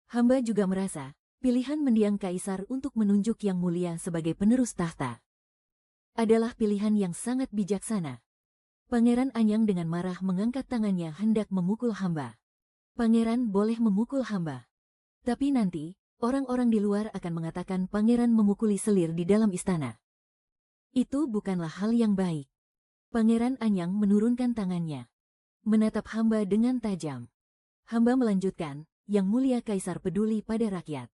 Hamba juga merasa, pilihan mendiang Kaisar untuk menunjuk Yang Mulia sebagai penerus tahta adalah pilihan yang sangat bijaksana. Pangeran Anyang dengan marah mengangkat tangannya hendak memukul hamba. Pangeran boleh memukul hamba. Tapi nanti, orang-orang di luar akan mengatakan pangeran memukuli selir di dalam istana. Itu bukanlah hal yang baik. Pangeran Anyang menurunkan tangannya, menatap hamba dengan tajam. Hamba melanjutkan, Yang Mulia Kaisar peduli pada rakyat,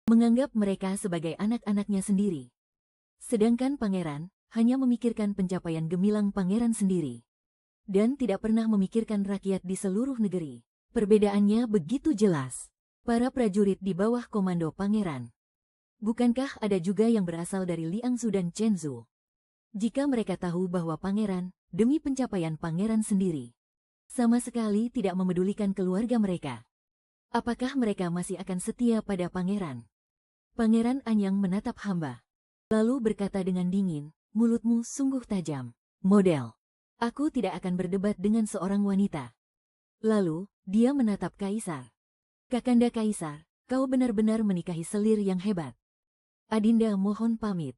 menganggap mereka sebagai anak-anaknya sendiri. Sedangkan pangeran hanya memikirkan pencapaian gemilang pangeran sendiri, dan tidak pernah memikirkan rakyat di seluruh negeri. Perbedaannya begitu jelas. Para prajurit di bawah komando pangeran, bukankah ada juga yang berasal dari Liangzhu dan Chenzhou? Jika mereka tahu bahwa pangeran, demi pencapaian pangeran sendiri, sama sekali tidak memedulikan keluarga mereka, apakah mereka masih akan setia pada pangeran? Pangeran Anyang menatap hamba, lalu berkata dengan dingin, "Mulutmu sungguh tajam, model. Aku tidak akan berdebat dengan seorang wanita." Lalu, dia menatap Kaisar. "Kakanda Kaisar, kau benar-benar menikahi selir yang hebat. Adinda mohon pamit.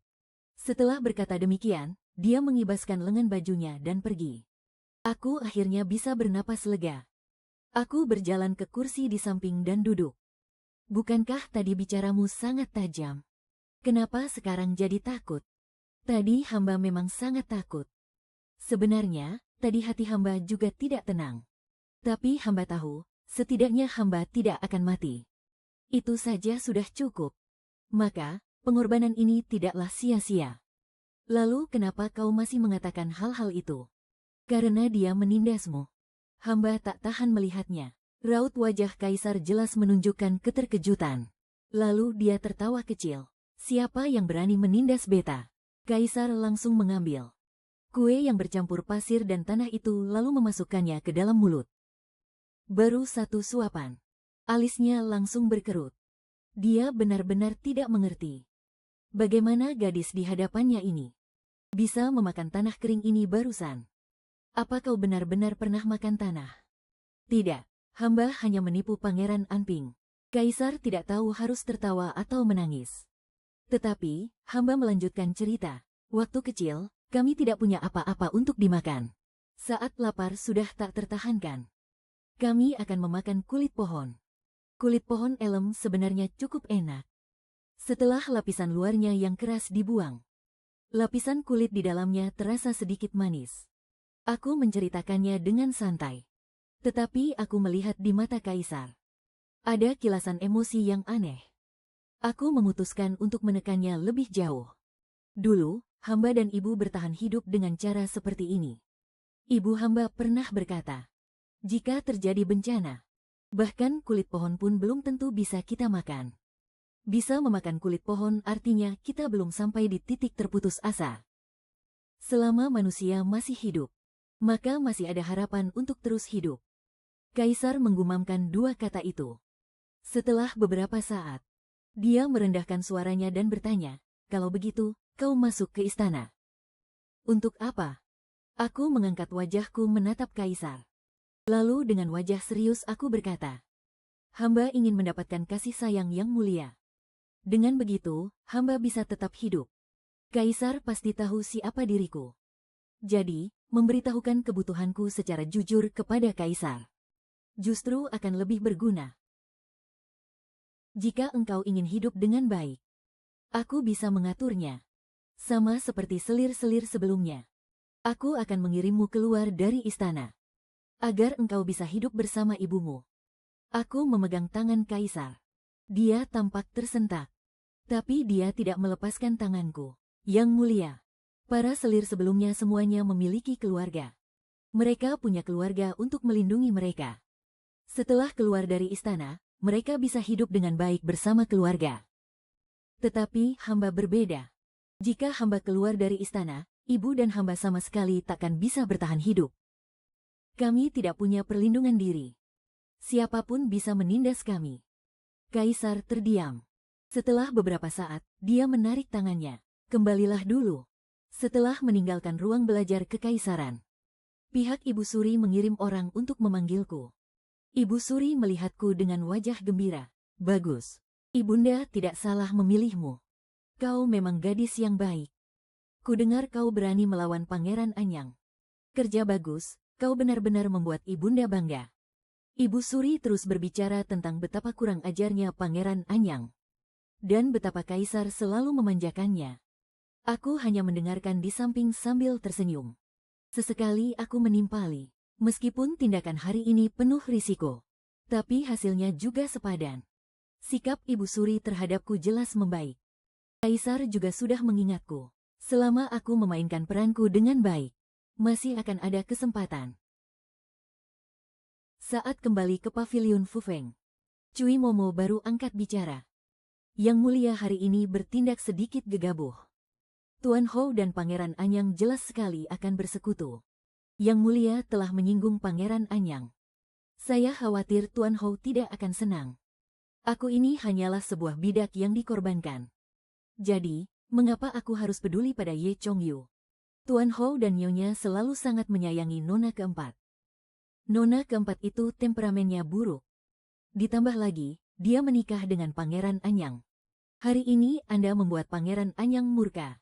Setelah berkata demikian, dia mengibaskan lengan bajunya dan pergi. Aku akhirnya bisa bernapas lega. Aku berjalan ke kursi di samping dan duduk. Bukankah tadi bicaramu sangat tajam? Kenapa sekarang jadi takut? Tadi hamba memang sangat takut. Sebenarnya, tadi hati hamba juga tidak tenang. Tapi hamba tahu, setidaknya hamba tidak akan mati. Itu saja sudah cukup. Maka, pengorbanan ini tidaklah sia-sia. Lalu kenapa kau masih mengatakan hal-hal itu? Karena dia menindasmu. Hamba tak tahan melihatnya. Raut wajah Kaisar jelas menunjukkan keterkejutan. Lalu dia tertawa kecil. Siapa yang berani menindas beta? Kaisar langsung mengambil kue yang bercampur pasir dan tanah itu lalu memasukkannya ke dalam mulut. Baru satu suapan. Alisnya langsung berkerut. Dia benar-benar tidak mengerti. Bagaimana gadis di hadapannya ini bisa memakan tanah kering ini barusan? Apa kau benar-benar pernah makan tanah? Tidak, hamba hanya menipu Pangeran Anping. Kaisar tidak tahu harus tertawa atau menangis. Tetapi, hamba melanjutkan cerita. Waktu kecil, kami tidak punya apa-apa untuk dimakan. Saat lapar sudah tak tertahankan. Kami akan memakan kulit pohon. Kulit pohon elem sebenarnya cukup enak. Setelah lapisan luarnya yang keras dibuang, lapisan kulit di dalamnya terasa sedikit manis. Aku menceritakannya dengan santai. Tetapi aku melihat di mata Kaisar ada kilasan emosi yang aneh. Aku memutuskan untuk menekannya lebih jauh. Dulu, hamba dan ibu bertahan hidup dengan cara seperti ini. Ibu hamba pernah berkata, jika terjadi bencana, bahkan kulit pohon pun belum tentu bisa kita makan. Bisa memakan kulit pohon artinya kita belum sampai di titik terputus asa. Selama manusia masih hidup, maka masih ada harapan untuk terus hidup. Kaisar menggumamkan dua kata itu. Setelah beberapa saat, dia merendahkan suaranya dan bertanya, kalau begitu, kau masuk ke istana. Untuk apa? Aku mengangkat wajahku menatap Kaisar. Lalu dengan wajah serius aku berkata, hamba ingin mendapatkan kasih sayang yang mulia. Dengan begitu, hamba bisa tetap hidup. Kaisar pasti tahu siapa diriku. Jadi, memberitahukan kebutuhanku secara jujur kepada Kaisar justru akan lebih berguna. Jika engkau ingin hidup dengan baik, aku bisa mengaturnya. Sama seperti selir-selir sebelumnya. Aku akan mengirimmu keluar dari istana, agar engkau bisa hidup bersama ibumu. Aku memegang tangan Kaisar. Dia tampak tersentak. Tapi dia tidak melepaskan tanganku. Yang mulia, para selir sebelumnya semuanya memiliki keluarga. Mereka punya keluarga untuk melindungi mereka. Setelah keluar dari istana, mereka bisa hidup dengan baik bersama keluarga. Tetapi hamba berbeda. Jika hamba keluar dari istana, ibu dan hamba sama sekali takkan bisa bertahan hidup. Kami tidak punya perlindungan diri. Siapapun bisa menindas kami. Kaisar terdiam. Setelah beberapa saat, dia menarik tangannya. Kembalilah dulu. Setelah meninggalkan ruang belajar kekaisaran, pihak Ibu Suri mengirim orang untuk memanggilku. Ibu Suri melihatku dengan wajah gembira. Bagus. Ibunda tidak salah memilihmu. Kau memang gadis yang baik. Kudengar kau berani melawan Pangeran Anyang. Kerja bagus, kau benar-benar membuat ibunda bangga. Ibu Suri terus berbicara tentang betapa kurang ajarnya Pangeran Anyang. Dan betapa Kaisar selalu memanjakannya. Aku hanya mendengarkan di samping sambil tersenyum. Sesekali aku menimpali. Meskipun tindakan hari ini penuh risiko, tapi hasilnya juga sepadan. Sikap Ibu Suri terhadapku jelas membaik. Kaisar juga sudah mengingatku. Selama aku memainkan peranku dengan baik, masih akan ada kesempatan. Saat kembali ke pavilion Fufeng, Cui Momo baru angkat bicara. Yang mulia hari ini bertindak sedikit gegabah. Tuan Hou dan Pangeran Anyang jelas sekali akan bersekutu. Yang mulia telah menyinggung Pangeran Anyang. Saya khawatir Tuan Hou tidak akan senang. Aku ini hanyalah sebuah bidak yang dikorbankan. Jadi, mengapa aku harus peduli pada Ye Chongyu? Tuan Hou dan Nyonya selalu sangat menyayangi Nona keempat. Nona keempat itu temperamennya buruk. Ditambah lagi, dia menikah dengan Pangeran Anyang. Hari ini Anda membuat Pangeran Anyang murka.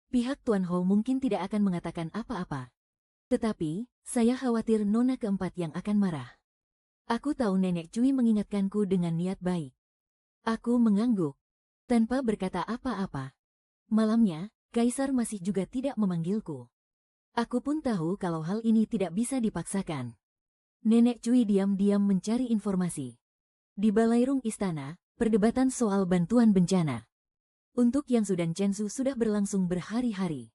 Pihak Tuan Ho mungkin tidak akan mengatakan apa-apa. Tetapi, saya khawatir Nona keempat yang akan marah. Aku tahu Nenek Cui mengingatkanku dengan niat baik. Aku mengangguk, tanpa berkata apa-apa. Malamnya, Kaisar masih juga tidak memanggilku. Aku pun tahu kalau hal ini tidak bisa dipaksakan. Nenek Cui diam-diam mencari informasi. Di balairung istana, perdebatan soal bantuan bencana untuk yang Sudan Chensu sudah berlangsung berhari-hari.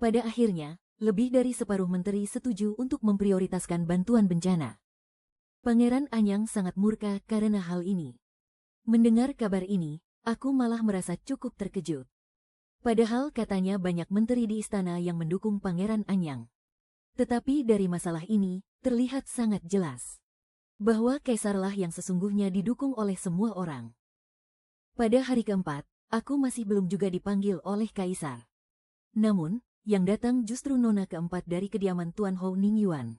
Pada akhirnya, lebih dari separuh menteri setuju untuk memprioritaskan bantuan bencana. Pangeran Anyang sangat murka karena hal ini. Mendengar kabar ini, aku malah merasa cukup terkejut. Padahal katanya banyak menteri di istana yang mendukung Pangeran Anyang. Tetapi dari masalah ini, terlihat sangat jelas bahwa Kaisarlah yang sesungguhnya didukung oleh semua orang. Pada hari keempat, aku masih belum juga dipanggil oleh Kaisar. Namun, yang datang justru Nona keempat dari kediaman Tuan Ho Ningyuan.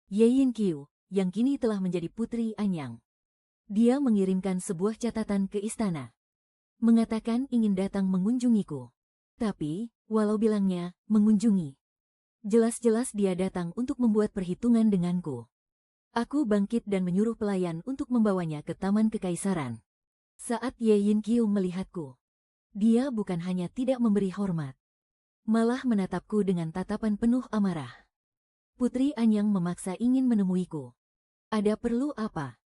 Ye Yin-kyu, yang kini telah menjadi putri Anyang. Dia mengirimkan sebuah catatan ke istana. Mengatakan ingin datang mengunjungiku. Tapi, walau bilangnya, mengunjungi. Jelas-jelas dia datang untuk membuat perhitungan denganku. Aku bangkit dan menyuruh pelayan untuk membawanya ke Taman Kekaisaran. Saat Ye Yin-kyu melihatku, dia bukan hanya tidak memberi hormat, malah menatapku dengan tatapan penuh amarah. Putri Anyang memaksa ingin menemuiku. Ada perlu apa?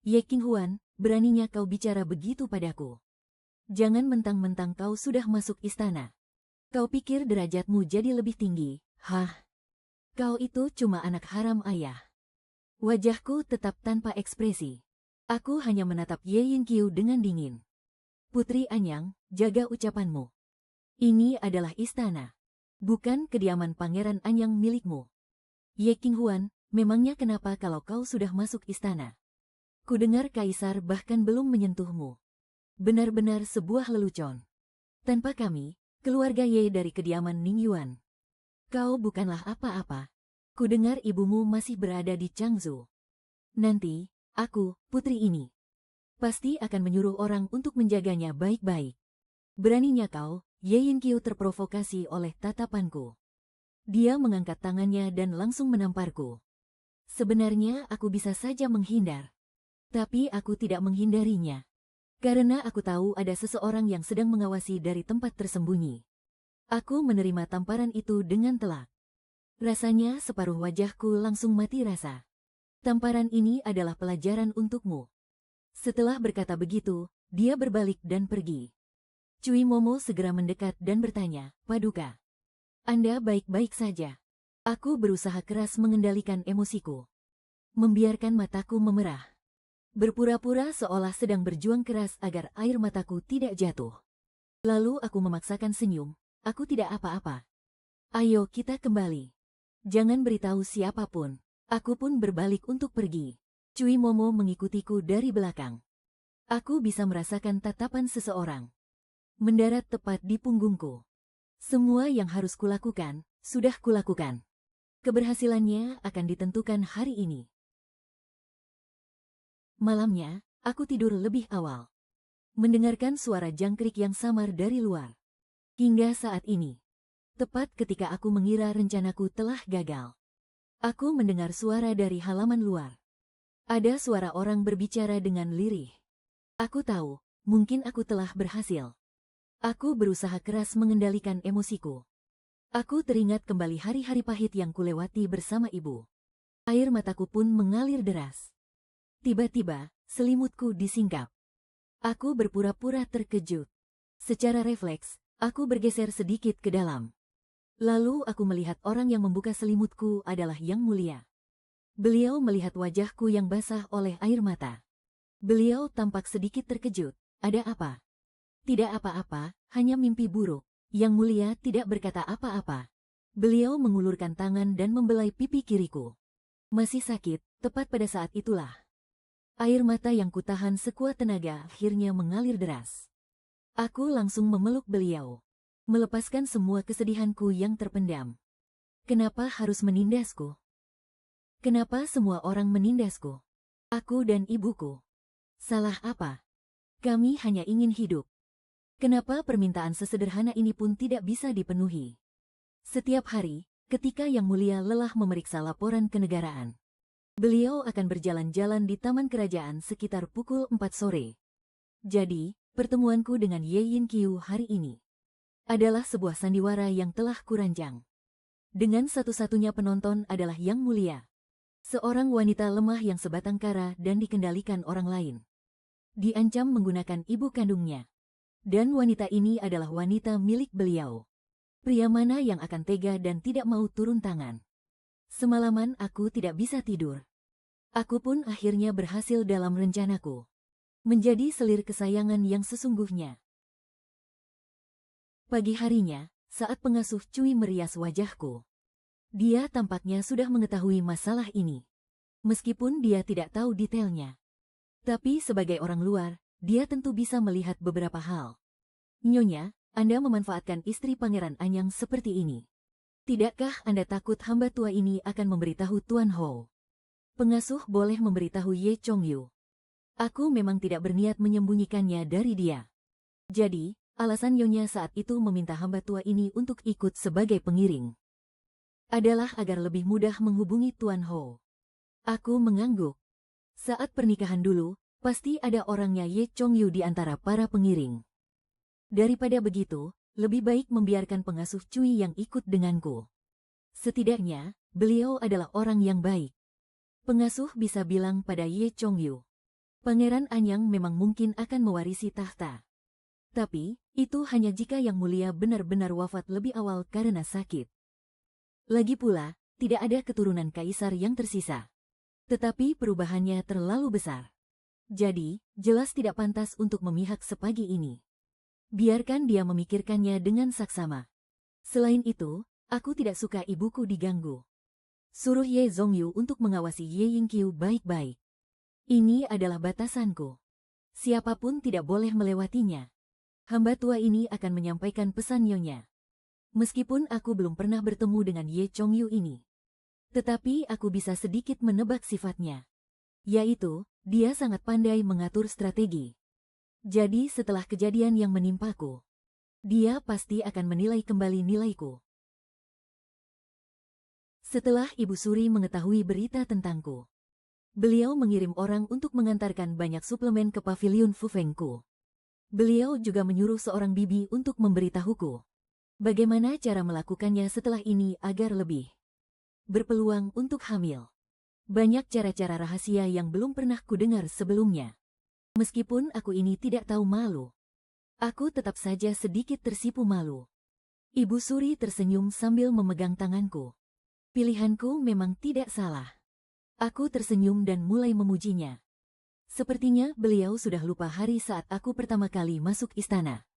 Ye Qinghuan, beraninya kau bicara begitu padaku. Jangan mentang-mentang kau sudah masuk istana. Kau pikir derajatmu jadi lebih tinggi, hah? Kau itu cuma anak haram ayah. Wajahku tetap tanpa ekspresi. Aku hanya menatap Ye Yin-kyu dengan dingin. Putri Anyang, jaga ucapanmu. Ini adalah istana, bukan kediaman Pangeran Anyang milikmu. Ye Qinghuan, memangnya kenapa kalau kau sudah masuk istana? Kudengar Kaisar bahkan belum menyentuhmu. Benar-benar sebuah lelucon. Tanpa kami, keluarga Ye dari kediaman Ningyuan, kau bukanlah apa-apa. Kudengar ibumu masih berada di Changzhou. Nanti, aku, putri ini, pasti akan menyuruh orang untuk menjaganya baik-baik. Beraninya kau, Ye Yin-kyu terprovokasi oleh tatapanku. Dia mengangkat tangannya dan langsung menamparku. Sebenarnya aku bisa saja menghindar. Tapi aku tidak menghindarinya. Karena aku tahu ada seseorang yang sedang mengawasi dari tempat tersembunyi. Aku menerima tamparan itu dengan telak. Rasanya separuh wajahku langsung mati rasa. Tamparan ini adalah pelajaran untukmu. Setelah berkata begitu, dia berbalik dan pergi. Cui Momo segera mendekat dan bertanya, Paduka, Anda baik-baik saja? Aku berusaha keras mengendalikan emosiku. Membiarkan mataku memerah. Berpura-pura seolah sedang berjuang keras agar air mataku tidak jatuh. Lalu aku memaksakan senyum, aku tidak apa-apa. Ayo kita kembali. Jangan beritahu siapapun. Aku pun berbalik untuk pergi. Cui Momo mengikutiku dari belakang. Aku bisa merasakan tatapan seseorang mendarat tepat di punggungku. Semua yang harus kulakukan, sudah kulakukan. Keberhasilannya akan ditentukan hari ini. Malamnya, aku tidur lebih awal. Mendengarkan suara jangkrik yang samar dari luar. Hingga saat ini, tepat ketika aku mengira rencanaku telah gagal, aku mendengar suara dari halaman luar. Ada suara orang berbicara dengan lirih. Aku tahu, mungkin aku telah berhasil. Aku berusaha keras mengendalikan emosiku. Aku teringat kembali hari-hari pahit yang kulewati bersama ibu. Air mataku pun mengalir deras. Tiba-tiba, selimutku disingkap. Aku berpura-pura terkejut. Secara refleks, aku bergeser sedikit ke dalam. Lalu aku melihat orang yang membuka selimutku adalah Yang Mulia. Beliau melihat wajahku yang basah oleh air mata. Beliau tampak sedikit terkejut. Ada apa? Tidak apa-apa, hanya mimpi buruk. Yang Mulia tidak berkata apa-apa. Beliau mengulurkan tangan dan membelai pipi kiriku. Masih sakit, tepat pada saat itulah. Air mata yang kutahan sekuat tenaga akhirnya mengalir deras. Aku langsung memeluk beliau. Melepaskan semua kesedihanku yang terpendam. Kenapa harus menindasku? Kenapa semua orang menindasku? Aku dan ibuku. Salah apa? Kami hanya ingin hidup. Kenapa permintaan sesederhana ini pun tidak bisa dipenuhi? Setiap hari, ketika Yang Mulia lelah memeriksa laporan kenegaraan, beliau akan berjalan-jalan di taman kerajaan sekitar pukul 4 sore. Jadi, pertemuanku dengan Ye Yin Qiu hari ini adalah sebuah sandiwara yang telah kurancang. Dengan satu-satunya penonton adalah Yang Mulia, seorang wanita lemah yang sebatang kara dan dikendalikan orang lain. Diancam menggunakan ibu kandungnya. Dan wanita ini adalah wanita milik beliau. Pria mana yang akan tega dan tidak mau turun tangan? Semalaman aku tidak bisa tidur. Aku pun akhirnya berhasil dalam rencanaku. Menjadi selir kesayangan yang sesungguhnya. Pagi harinya, saat pengasuh Cui merias wajahku, dia tampaknya sudah mengetahui masalah ini. Meskipun dia tidak tahu detailnya. Tapi sebagai orang luar, dia tentu bisa melihat beberapa hal. Nyonya, Anda memanfaatkan istri Pangeran Anyang seperti ini. Tidakkah Anda takut hamba tua ini akan memberitahu Tuan Ho? Pengasuh boleh memberitahu Ye Chongyu. Aku memang tidak berniat menyembunyikannya dari dia. Jadi, alasan Nyonya saat itu meminta hamba tua ini untuk ikut sebagai pengiring adalah agar lebih mudah menghubungi Tuan Ho. Aku mengangguk. Saat pernikahan dulu, pasti ada orangnya Ye Chongyu di antara para pengiring. Daripada begitu, lebih baik membiarkan pengasuh Cui yang ikut denganku. Setidaknya, beliau adalah orang yang baik. Pengasuh bisa bilang pada Ye Chongyu, Pangeran Anyang memang mungkin akan mewarisi tahta. Tapi, itu hanya jika Yang Mulia benar-benar wafat lebih awal karena sakit. Lagi pula, tidak ada keturunan kaisar yang tersisa. Tetapi perubahannya terlalu besar. Jadi, jelas tidak pantas untuk memihak sepagi ini. Biarkan dia memikirkannya dengan saksama. Selain itu, aku tidak suka ibuku diganggu. Suruh Ye Zongyu untuk mengawasi Ye Yingqiu baik-baik. Ini adalah batasanku. Siapapun tidak boleh melewatinya. Hamba tua ini akan menyampaikan pesan Nyonya. Meskipun aku belum pernah bertemu dengan Ye Chongyu ini. Tetapi aku bisa sedikit menebak sifatnya. Yaitu, dia sangat pandai mengatur strategi. Jadi setelah kejadian yang menimpaku, dia pasti akan menilai kembali nilaiku. Setelah Ibu Suri mengetahui berita tentangku, beliau mengirim orang untuk mengantarkan banyak suplemen ke paviliun Fufengku. Beliau juga menyuruh seorang bibi untuk memberitahuku bagaimana cara melakukannya setelah ini agar lebih berpeluang untuk hamil. Banyak cara-cara rahasia yang belum pernah kudengar sebelumnya. Meskipun aku ini tidak tahu malu, aku tetap saja sedikit tersipu malu. Ibu Suri tersenyum sambil memegang tanganku. Pilihanku memang tidak salah. Aku tersenyum dan mulai memujinya. Sepertinya beliau sudah lupa hari saat aku pertama kali masuk istana.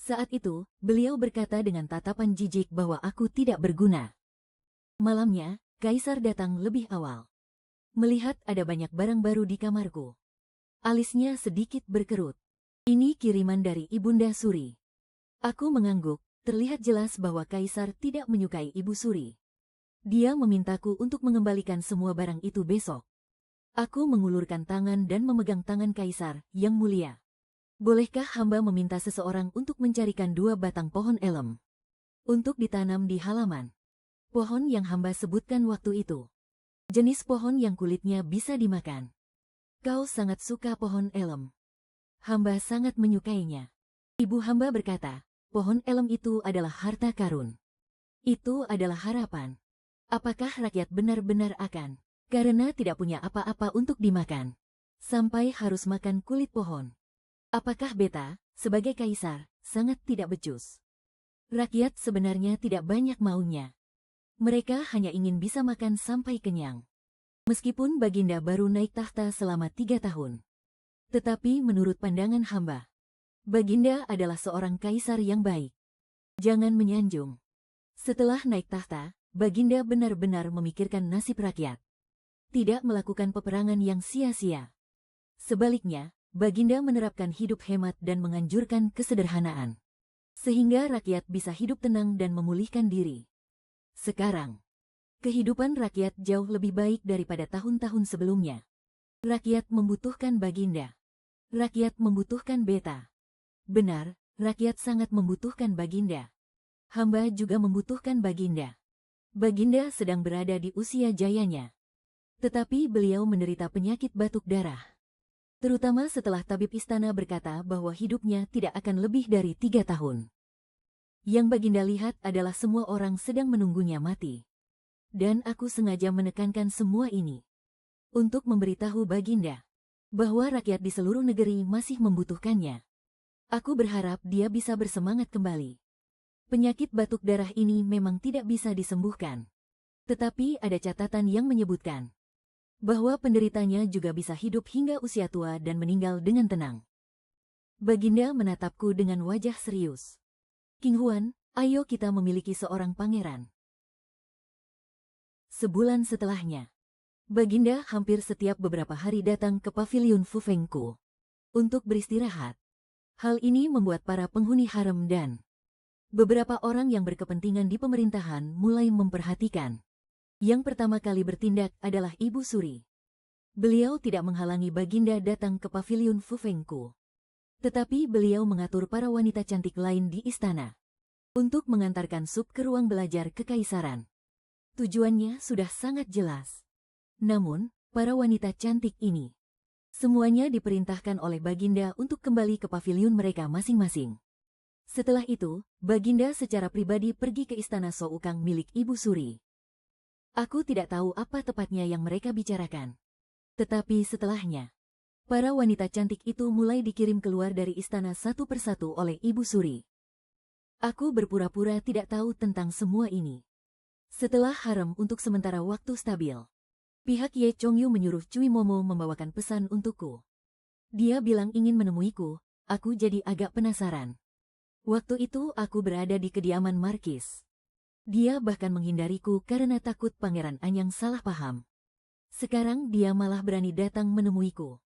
Saat itu, beliau berkata dengan tatapan jijik bahwa aku tidak berguna. Malamnya, Kaisar datang lebih awal. Melihat ada banyak barang baru di kamarku. Alisnya sedikit berkerut. Ini kiriman dari Ibunda Suri. Aku mengangguk, terlihat jelas bahwa Kaisar tidak menyukai Ibu Suri. Dia memintaku untuk mengembalikan semua barang itu besok. Aku mengulurkan tangan dan memegang tangan Kaisar, Yang Mulia. Bolehkah hamba meminta seseorang untuk mencarikan 2 batang pohon elem untuk ditanam di halaman? Pohon yang hamba sebutkan waktu itu. Jenis pohon yang kulitnya bisa dimakan. Kau sangat suka pohon elem. Hamba sangat menyukainya. Ibu hamba berkata, pohon elem itu adalah harta karun. Itu adalah harapan. Apakah rakyat benar-benar akan, karena tidak punya apa-apa untuk dimakan, sampai harus makan kulit pohon? Apakah beta, sebagai kaisar, sangat tidak becus? Rakyat sebenarnya tidak banyak maunya. Mereka hanya ingin bisa makan sampai kenyang. Meskipun Baginda baru naik tahta selama 3 tahun. Tetapi menurut pandangan hamba, Baginda adalah seorang kaisar yang baik. Jangan menyanjung. Setelah naik tahta, Baginda benar-benar memikirkan nasib rakyat. Tidak melakukan peperangan yang sia-sia. Sebaliknya, Baginda menerapkan hidup hemat dan menganjurkan kesederhanaan. Sehingga rakyat bisa hidup tenang dan memulihkan diri. Sekarang, kehidupan rakyat jauh lebih baik daripada tahun-tahun sebelumnya. Rakyat membutuhkan Baginda. Rakyat membutuhkan beta. Benar, rakyat sangat membutuhkan Baginda. Hamba juga membutuhkan Baginda. Baginda sedang berada di usia jayanya. Tetapi beliau menderita penyakit batuk darah. Terutama setelah tabib istana berkata bahwa hidupnya tidak akan lebih dari 3 tahun. Yang Baginda lihat adalah semua orang sedang menunggunya mati. Dan aku sengaja menekankan semua ini untuk memberitahu Baginda bahwa rakyat di seluruh negeri masih membutuhkannya. Aku berharap dia bisa bersemangat kembali. Penyakit batuk darah ini memang tidak bisa disembuhkan. Tetapi ada catatan yang menyebutkan bahwa penderitanya juga bisa hidup hingga usia tua dan meninggal dengan tenang. Baginda menatapku dengan wajah serius. King Huan, ayo kita memiliki seorang pangeran. Sebulan setelahnya, Baginda hampir setiap beberapa hari datang ke pavilion Fufengku untuk beristirahat. Hal ini membuat para penghuni harem dan beberapa orang yang berkepentingan di pemerintahan mulai memperhatikan. Yang pertama kali bertindak adalah Ibu Suri. Beliau tidak menghalangi Baginda datang ke pavilion Fufengku. Tetapi beliau mengatur para wanita cantik lain di istana untuk mengantarkan sup ke ruang belajar kekaisaran. Tujuannya sudah sangat jelas. Namun, para wanita cantik ini semuanya diperintahkan oleh Baginda untuk kembali ke pavilion mereka masing-masing. Setelah itu, Baginda secara pribadi pergi ke istana Soukang milik Ibu Suri. Aku tidak tahu apa tepatnya yang mereka bicarakan. Tetapi setelahnya, para wanita cantik itu mulai dikirim keluar dari istana satu persatu oleh Ibu Suri. Aku berpura-pura tidak tahu tentang semua ini. Setelah harem untuk sementara waktu stabil, pihak Ye Chongyu menyuruh Cui Momo membawakan pesan untukku. Dia bilang ingin menemuiku, aku jadi agak penasaran. Waktu itu aku berada di kediaman Markis. Dia bahkan menghindariku karena takut Pangeran Anyang salah paham. Sekarang dia malah berani datang menemuiku.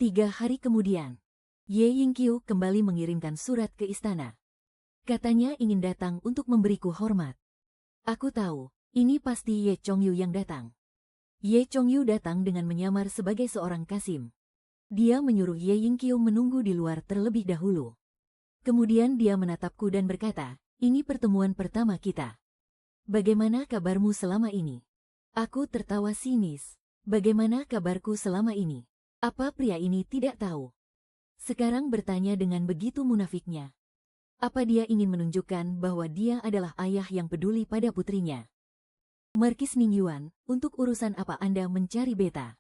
3 hari kemudian, Ye Yingqiu kembali mengirimkan surat ke istana. Katanya ingin datang untuk memberiku hormat. Aku tahu, ini pasti Ye Chongyu yang datang. Ye Chongyu datang dengan menyamar sebagai seorang kasim. Dia menyuruh Ye Yingqiu menunggu di luar terlebih dahulu. Kemudian dia menatapku dan berkata, ini pertemuan pertama kita. Bagaimana kabarmu selama ini? Aku tertawa sinis. Bagaimana kabarku selama ini? Apa pria ini tidak tahu? Sekarang bertanya dengan begitu munafiknya. Apa dia ingin menunjukkan bahwa dia adalah ayah yang peduli pada putrinya? Markis Ningyuan, untuk urusan apa Anda mencari beta?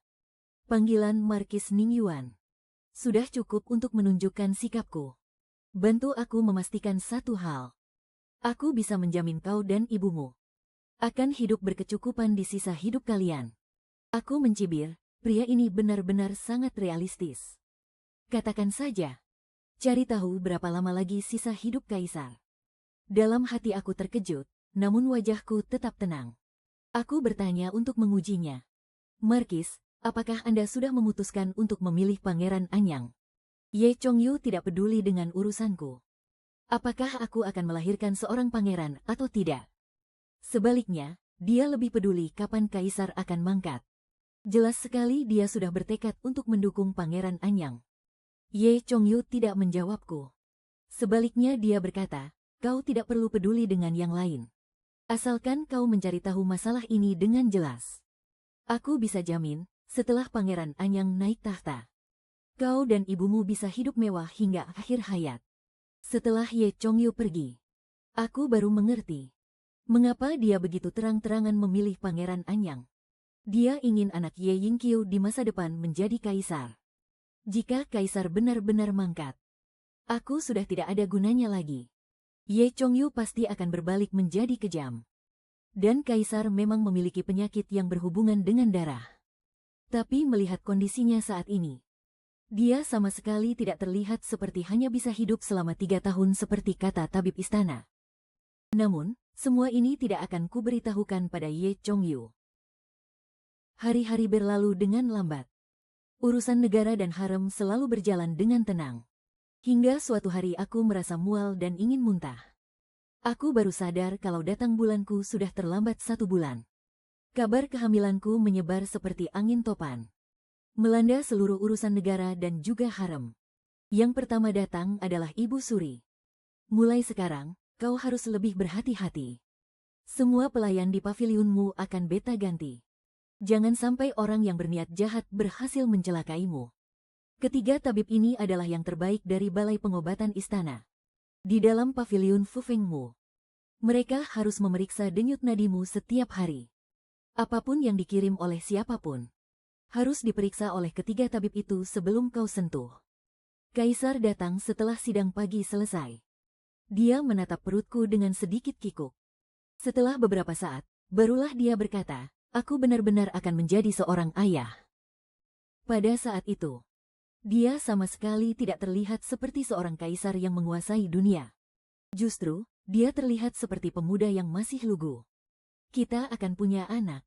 Panggilan Markis Ningyuan. Sudah cukup untuk menunjukkan sikapku. Bantu aku memastikan satu hal. Aku bisa menjamin kau dan ibumu akan hidup berkecukupan di sisa hidup kalian. Aku mencibir, pria ini benar-benar sangat realistis. Katakan saja, cari tahu berapa lama lagi sisa hidup kaisar. Dalam hati aku terkejut, namun wajahku tetap tenang. Aku bertanya untuk mengujinya. Markis, apakah Anda sudah memutuskan untuk memilih Pangeran Anyang? Ye Chongyu tidak peduli dengan urusanku. Apakah aku akan melahirkan seorang pangeran atau tidak? Sebaliknya, dia lebih peduli kapan kaisar akan mangkat. Jelas sekali dia sudah bertekad untuk mendukung Pangeran Anyang. Ye Chongyu tidak menjawabku. Sebaliknya dia berkata, kau tidak perlu peduli dengan yang lain. Asalkan kau mencari tahu masalah ini dengan jelas. Aku bisa jamin, setelah Pangeran Anyang naik tahta, kau dan ibumu bisa hidup mewah hingga akhir hayat. Setelah Ye Chongyu pergi, aku baru mengerti mengapa dia begitu terang-terangan memilih Pangeran Anyang. Dia ingin anak Ye Yingqiu di masa depan menjadi kaisar. Jika kaisar benar-benar mangkat, aku sudah tidak ada gunanya lagi. Ye Chongyu pasti akan berbalik menjadi kejam. Dan kaisar memang memiliki penyakit yang berhubungan dengan darah. Tapi melihat kondisinya saat ini, dia sama sekali tidak terlihat seperti hanya bisa hidup selama 3 tahun seperti kata tabib istana. Namun, semua ini tidak akan kuberitahukan pada Ye Chongyu. Hari-hari berlalu dengan lambat. Urusan negara dan harem selalu berjalan dengan tenang. Hingga suatu hari aku merasa mual dan ingin muntah. Aku baru sadar kalau datang bulanku sudah terlambat 1 bulan. Kabar kehamilanku menyebar seperti angin topan. melanda seluruh urusan negara dan juga harem. Yang pertama datang adalah Ibu Suri. Mulai sekarang, kau harus lebih berhati-hati. Semua pelayan di pavilionmu akan beta ganti. Jangan sampai orang yang berniat jahat berhasil mencelakaimu. Ketiga tabib ini adalah yang terbaik dari balai pengobatan istana. Di dalam pavilion Fufengmu, mereka harus memeriksa denyut nadimu setiap hari. Apapun yang dikirim oleh siapapun, harus diperiksa oleh ketiga tabib itu sebelum kau sentuh. Kaisar datang setelah sidang pagi selesai. Dia menatap perutku dengan sedikit kikuk. Setelah beberapa saat, barulah dia berkata, aku benar-benar akan menjadi seorang ayah. Pada saat itu, dia sama sekali tidak terlihat seperti seorang kaisar yang menguasai dunia. Justru, dia terlihat seperti pemuda yang masih lugu. Kita akan punya anak.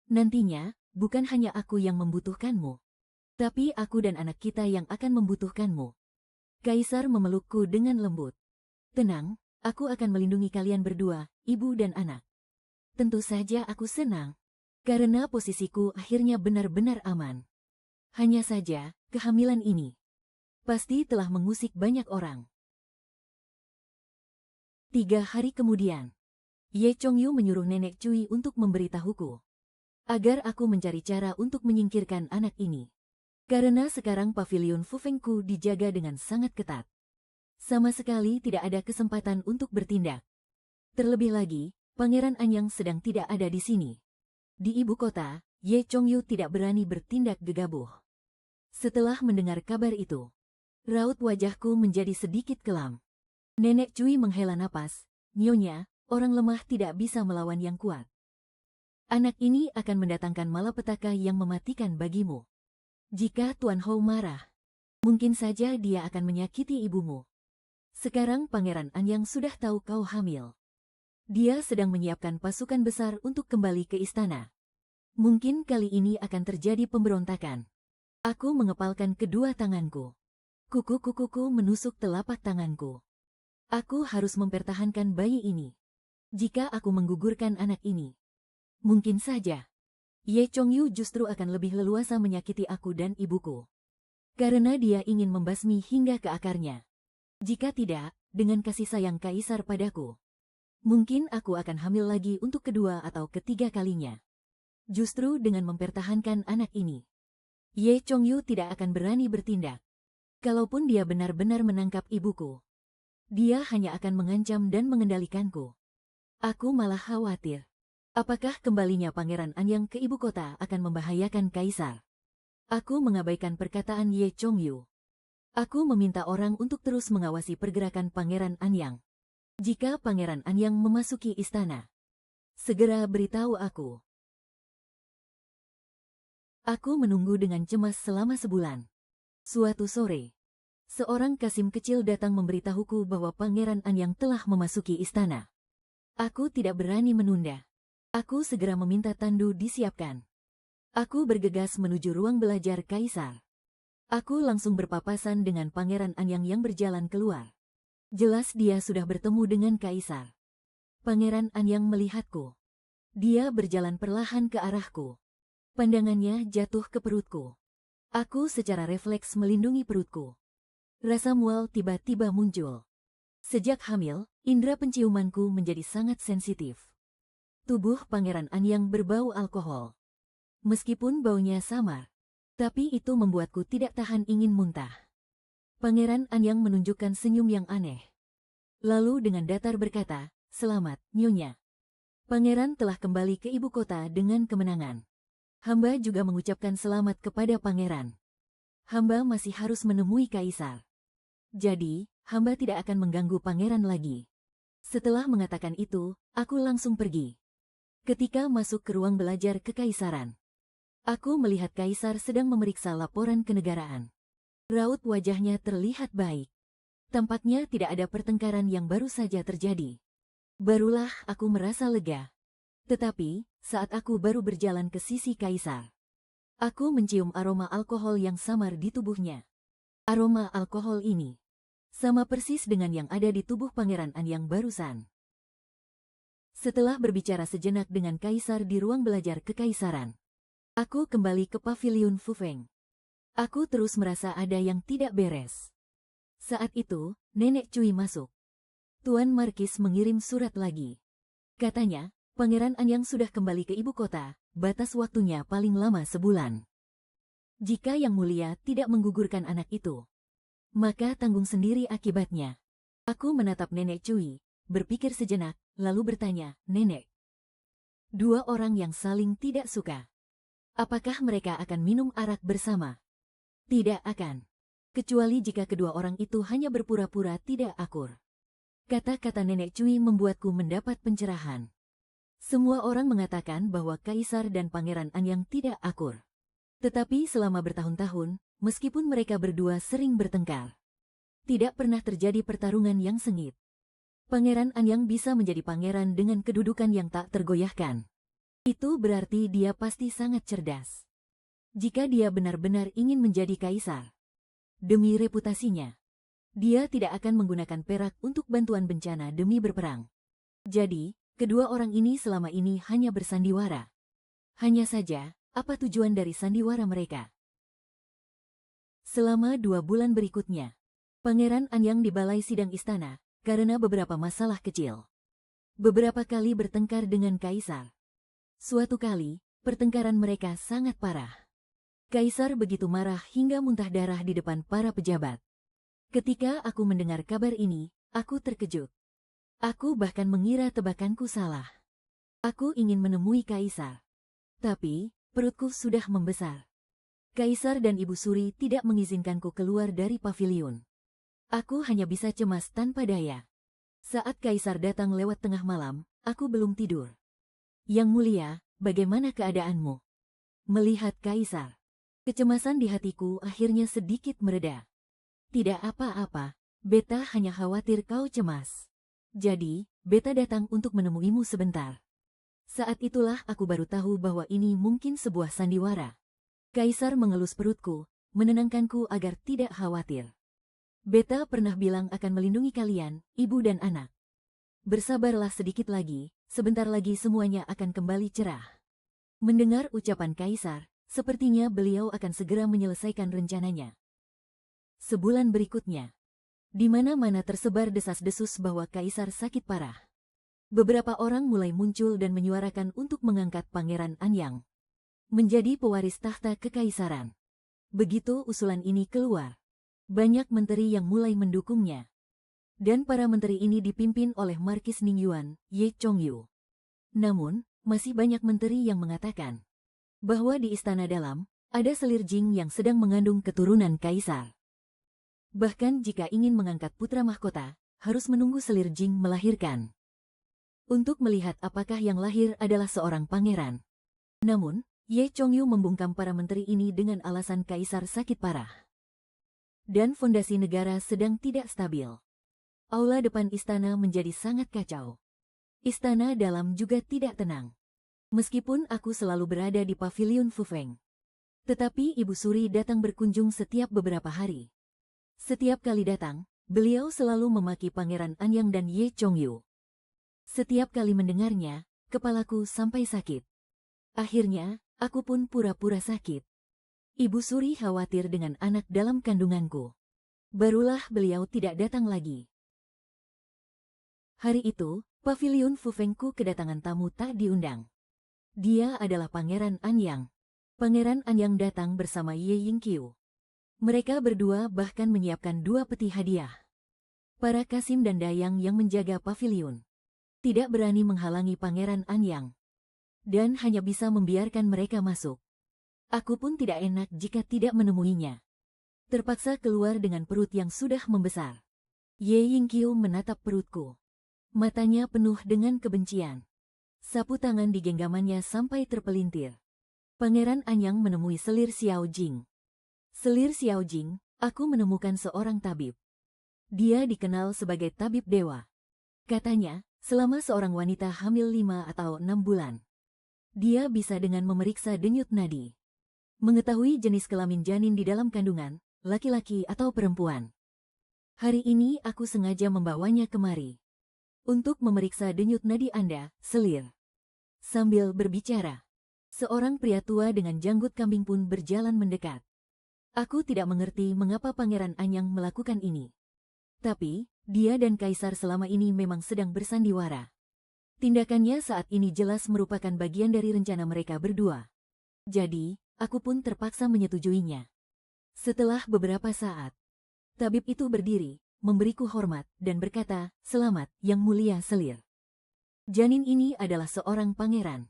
Nantinya, bukan hanya aku yang membutuhkanmu, tapi aku dan anak kita yang akan membutuhkanmu. Kaisar memelukku dengan lembut. Tenang, aku akan melindungi kalian berdua, ibu dan anak. Tentu saja aku senang, karena posisiku akhirnya benar-benar aman. Hanya saja, kehamilan ini pasti telah mengusik banyak orang. 3 hari kemudian, Ye Chongyu menyuruh Nenek Cui untuk memberitahuku agar aku mencari cara untuk menyingkirkan anak ini. Karena sekarang pavilion Fufengku dijaga dengan sangat ketat. Sama sekali tidak ada kesempatan untuk bertindak. Terlebih lagi, Pangeran Anyang sedang tidak ada di sini. Di ibu kota, Ye Chongyu tidak berani bertindak gegabah. Setelah mendengar kabar itu, raut wajahku menjadi sedikit kelam. Nenek Cui menghela napas, Nyonya, orang lemah tidak bisa melawan yang kuat. Anak ini akan mendatangkan malapetaka yang mematikan bagimu. Jika Tuan Hou marah, mungkin saja dia akan menyakiti ibumu. Sekarang Pangeran Anyang sudah tahu kau hamil. Dia sedang menyiapkan pasukan besar untuk kembali ke istana. Mungkin kali ini akan terjadi pemberontakan. Aku mengepalkan kedua tanganku. Kuku-kukuku menusuk telapak tanganku. Aku harus mempertahankan bayi ini. Jika aku menggugurkan anak ini, mungkin saja Ye Chongyu justru akan lebih leluasa menyakiti aku dan ibuku. Karena dia ingin membasmi hingga ke akarnya. Jika tidak, dengan kasih sayang kaisar padaku, mungkin aku akan hamil lagi untuk kedua atau ketiga kalinya. Justru dengan mempertahankan anak ini, Ye Chongyu tidak akan berani bertindak. Kalaupun dia benar-benar menangkap ibuku, dia hanya akan mengancam dan mengendalikanku. Aku malah khawatir. Apakah kembalinya Pangeran Anyang ke ibu kota akan membahayakan kaisar? Aku mengabaikan perkataan Ye Chongyu. Aku meminta orang untuk terus mengawasi pergerakan Pangeran Anyang. Jika Pangeran Anyang memasuki istana, segera beritahu aku. Aku menunggu dengan cemas selama sebulan. Suatu sore, seorang kasim kecil datang memberitahuku bahwa Pangeran Anyang telah memasuki istana. Aku tidak berani menunda. Aku segera meminta tandu disiapkan. Aku bergegas menuju ruang belajar kaisar. Aku langsung berpapasan dengan Pangeran Anyang yang berjalan keluar. Jelas dia sudah bertemu dengan kaisar. Pangeran Anyang melihatku. Dia berjalan perlahan ke arahku. Pandangannya jatuh ke perutku. Aku secara refleks melindungi perutku. Rasa mual tiba-tiba muncul. Sejak hamil, indera penciumanku menjadi sangat sensitif. Tubuh Pangeran Anyang berbau alkohol. Meskipun baunya samar, tapi itu membuatku tidak tahan ingin muntah. Pangeran Anyang menunjukkan senyum yang aneh. Lalu dengan datar berkata, "Selamat, Nyonya. Pangeran telah kembali ke ibu kota dengan kemenangan. Hamba juga mengucapkan selamat kepada Pangeran. Hamba masih harus menemui kaisar. Jadi, hamba tidak akan mengganggu Pangeran lagi." Setelah mengatakan itu, aku langsung pergi. Ketika masuk ke ruang belajar kekaisaran, aku melihat kaisar sedang memeriksa laporan kenegaraan. Raut wajahnya terlihat baik. Tampaknya tidak ada pertengkaran yang baru saja terjadi. Barulah aku merasa lega. Tetapi, saat aku baru berjalan ke sisi kaisar, aku mencium aroma alkohol yang samar di tubuhnya. Aroma alkohol ini sama persis dengan yang ada di tubuh Pangeran Anyang barusan. Setelah berbicara sejenak dengan kaisar di ruang belajar kekaisaran, aku kembali ke pavilion Fufeng. Aku terus merasa ada yang tidak beres. Saat itu, Nenek Cui masuk. Tuan Markis mengirim surat lagi. Katanya, Pangeran Anyang sudah kembali ke ibu kota, batas waktunya paling lama sebulan. Jika Yang Mulia tidak menggugurkan anak itu, maka tanggung sendiri akibatnya. Aku menatap Nenek Cui, berpikir sejenak, lalu bertanya, Nenek. Dua orang yang saling tidak suka. Apakah mereka akan minum arak bersama? Tidak akan. Kecuali jika kedua orang itu hanya berpura-pura tidak akur. Kata-kata Nenek Cui membuatku mendapat pencerahan. Semua orang mengatakan bahwa Kaisar dan Pangeran Anyang tidak akur. Tetapi selama bertahun-tahun, meskipun mereka berdua sering bertengkar, tidak pernah terjadi pertarungan yang sengit. Pangeran Anyang bisa menjadi pangeran dengan kedudukan yang tak tergoyahkan. Itu berarti dia pasti sangat cerdas. Jika dia benar-benar ingin menjadi kaisar, demi reputasinya, dia tidak akan menggunakan perak untuk bantuan bencana demi berperang. Jadi, kedua orang ini selama ini hanya bersandiwara. Hanya saja, apa tujuan dari sandiwara mereka? Selama 2 bulan berikutnya, Pangeran Anyang di balai sidang istana karena beberapa masalah kecil. Beberapa kali bertengkar dengan kaisar. Suatu kali, pertengkaran mereka sangat parah. Kaisar begitu marah hingga muntah darah di depan para pejabat. Ketika aku mendengar kabar ini, aku terkejut. Aku bahkan mengira tebakanku salah. Aku ingin menemui Kaisar. Tapi, perutku sudah membesar. Kaisar dan Ibu Suri tidak mengizinkanku keluar dari paviliun. Aku hanya bisa cemas tanpa daya. Saat Kaisar datang lewat tengah malam, aku belum tidur. Yang Mulia, bagaimana keadaanmu? Melihat Kaisar, kecemasan di hatiku akhirnya sedikit mereda. Tidak apa-apa, Beta hanya khawatir kau cemas. Jadi, Beta datang untuk menemuimu sebentar. Saat itulah aku baru tahu bahwa ini mungkin sebuah sandiwara. Kaisar mengelus perutku, menenangkanku agar tidak khawatir. Beta pernah bilang akan melindungi kalian, ibu dan anak. Bersabarlah sedikit lagi, sebentar lagi semuanya akan kembali cerah. Mendengar ucapan Kaisar, sepertinya beliau akan segera menyelesaikan rencananya. Sebulan berikutnya, di mana-mana tersebar desas-desus bahwa Kaisar sakit parah. Beberapa orang mulai muncul dan menyuarakan untuk mengangkat Pangeran Anyang menjadi pewaris tahta kekaisaran. Begitu usulan ini keluar, banyak menteri yang mulai mendukungnya. Dan para menteri ini dipimpin oleh Markis Ningyuan, Ye Chongyu. Namun, masih banyak menteri yang mengatakan bahwa di istana dalam, ada selir Jing yang sedang mengandung keturunan kaisar. Bahkan jika ingin mengangkat putra mahkota, harus menunggu selir Jing melahirkan. Untuk melihat apakah yang lahir adalah seorang pangeran. Namun, Ye Chongyu membungkam para menteri ini dengan alasan kaisar sakit parah. Dan fondasi negara sedang tidak stabil. Aula depan istana menjadi sangat kacau. Istana dalam juga tidak tenang. Meskipun aku selalu berada di paviliun Fufeng. Tetapi Ibu Suri datang berkunjung setiap beberapa hari. Setiap kali datang, beliau selalu memaki Pangeran Anyang dan Ye Chongyu. Setiap kali mendengarnya, kepalaku sampai sakit. Akhirnya, aku pun pura-pura sakit. Ibu Suri khawatir dengan anak dalam kandunganku. Barulah beliau tidak datang lagi. Hari itu, paviliun Fufengku kedatangan tamu tak diundang. Dia adalah Pangeran Anyang. Pangeran Anyang datang bersama Ye Yingqiu. Mereka berdua bahkan menyiapkan 2 peti hadiah. Para Kasim dan Dayang yang menjaga paviliun tidak berani menghalangi Pangeran Anyang, dan hanya bisa membiarkan mereka masuk. Aku pun tidak enak jika tidak menemuinya. Terpaksa keluar dengan perut yang sudah membesar. Ye Yingqiu menatap perutku. Matanya penuh dengan kebencian. Sapu tangan di genggamannya sampai terpelintir. Pangeran Anyang menemui selir Xiao Jing. Selir Xiao Jing, aku menemukan seorang tabib. Dia dikenal sebagai tabib dewa. Katanya, selama seorang wanita hamil 5 atau 6 bulan, dia bisa dengan memeriksa denyut nadi, mengetahui jenis kelamin janin di dalam kandungan, laki-laki atau perempuan. Hari ini aku sengaja membawanya kemari untuk memeriksa denyut nadi Anda, selir. Sambil berbicara, seorang pria tua dengan janggut kambing pun berjalan mendekat. Aku tidak mengerti mengapa Pangeran Anyang melakukan ini. Tapi, dia dan Kaisar selama ini memang sedang bersandiwara. Tindakannya saat ini jelas merupakan bagian dari rencana mereka berdua. Jadi, aku pun terpaksa menyetujuinya. Setelah beberapa saat, tabib itu berdiri, memberiku hormat, dan berkata, "Selamat, Yang Mulia Selir. Janin ini adalah seorang pangeran."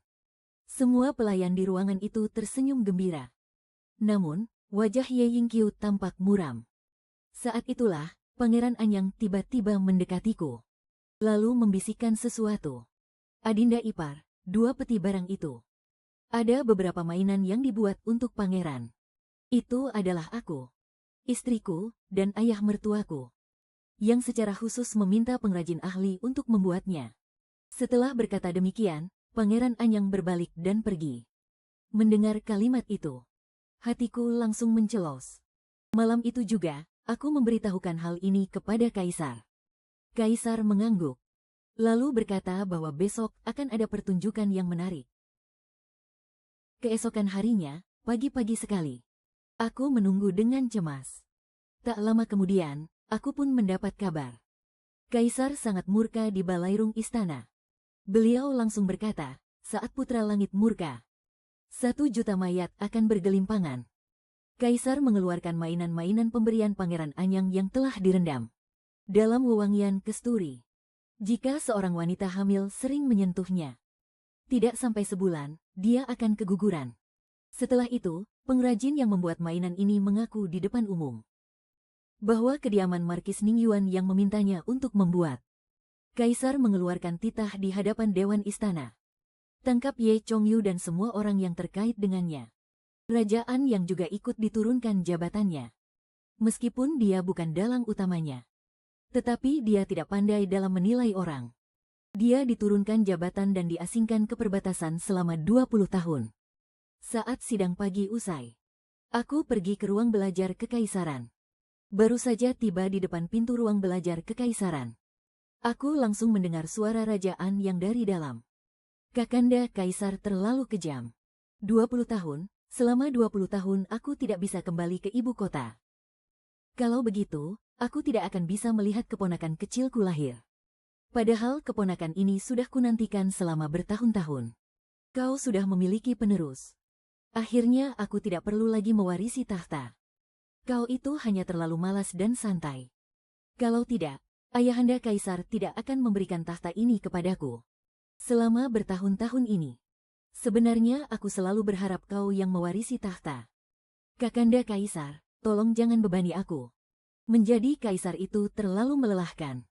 Semua pelayan di ruangan itu tersenyum gembira. Namun, wajah Ye Yingqiu tampak muram. Saat itulah, Pangeran Anyang tiba-tiba mendekatiku. Lalu membisikkan sesuatu. "Adinda ipar, 2 peti barang itu. Ada beberapa mainan yang dibuat untuk pangeran. Itu adalah aku, istriku, dan ayah mertuaku, yang secara khusus meminta pengrajin ahli untuk membuatnya." Setelah berkata demikian, Pangeran Anyang berbalik dan pergi. Mendengar kalimat itu, hatiku langsung mencelos. Malam itu juga, aku memberitahukan hal ini kepada Kaisar. Kaisar mengangguk, lalu berkata bahwa besok akan ada pertunjukan yang menarik. Keesokan harinya, pagi-pagi sekali, aku menunggu dengan cemas. Tak lama kemudian, aku pun mendapat kabar. Kaisar sangat murka di balairung istana. Beliau langsung berkata, "Saat putra langit murka, 1 juta mayat akan bergelimpangan." Kaisar mengeluarkan mainan-mainan pemberian Pangeran Anyang yang telah direndam dalam wewangian kesturi. Jika seorang wanita hamil sering menyentuhnya, tidak sampai sebulan, dia akan keguguran. Setelah itu, pengrajin yang membuat mainan ini mengaku di depan umum bahwa kediaman Markis Ningyuan yang memintanya untuk membuat. Kaisar mengeluarkan titah di hadapan Dewan Istana. Tangkap Ye Chongyu dan semua orang yang terkait dengannya. Kerajaan yang juga ikut diturunkan jabatannya. Meskipun dia bukan dalang utamanya, tetapi dia tidak pandai dalam menilai orang. Dia diturunkan jabatan dan diasingkan ke perbatasan selama 20 tahun. Saat sidang pagi usai, aku pergi ke ruang belajar kekaisaran. Baru saja tiba di depan pintu ruang belajar kekaisaran, aku langsung mendengar suara rajaan yang dari dalam. "Kakanda Kaisar terlalu kejam. 20 tahun, selama 20 tahun aku tidak bisa kembali ke ibu kota. Kalau begitu, aku tidak akan bisa melihat keponakan kecilku lahir. Padahal keponakan ini sudah kunantikan selama bertahun-tahun. Kau sudah memiliki penerus. Akhirnya aku tidak perlu lagi mewarisi tahta. Kau itu hanya terlalu malas dan santai. Kalau tidak, Ayahanda Kaisar tidak akan memberikan tahta ini kepadaku. Selama bertahun-tahun ini, sebenarnya aku selalu berharap kau yang mewarisi tahta. Kakanda Kaisar, tolong jangan bebani aku. Menjadi kaisar itu terlalu melelahkan.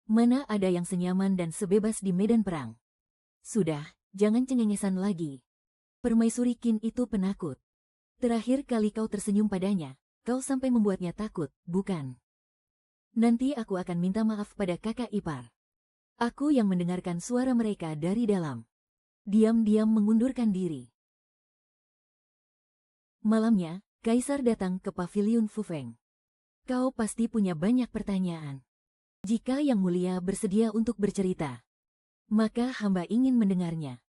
Mana ada yang senyaman dan sebebas di medan perang. Sudah, jangan cengengesan lagi. Permaisuri Qin itu penakut. Terakhir kali kau tersenyum padanya, kau sampai membuatnya takut, bukan? Nanti aku akan minta maaf pada kakak ipar." Aku yang mendengarkan suara mereka dari dalam, diam-diam mengundurkan diri. Malamnya, Kaisar datang ke paviliun Fufeng. "Kau pasti punya banyak pertanyaan. Jika Yang Mulia bersedia untuk bercerita, maka hamba ingin mendengarnya.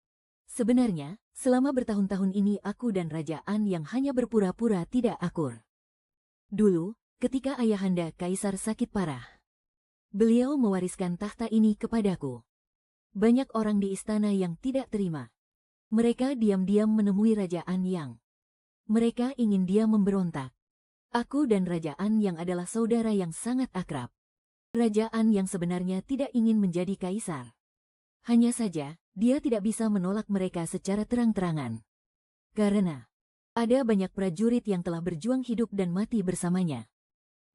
Sebenarnya, selama bertahun-tahun ini aku dan Rajaan yang hanya berpura-pura tidak akur. Dulu, ketika Ayahanda Kaisar sakit parah, beliau mewariskan tahta ini kepadaku. Banyak orang di istana yang tidak terima. Mereka diam-diam menemui Rajaan Yang. Mereka ingin dia memberontak. Aku dan Rajaan Yang adalah saudara yang sangat akrab. Rajaan Yang sebenarnya tidak ingin menjadi kaisar. Hanya saja, dia tidak bisa menolak mereka secara terang-terangan. Karena ada banyak prajurit yang telah berjuang hidup dan mati bersamanya.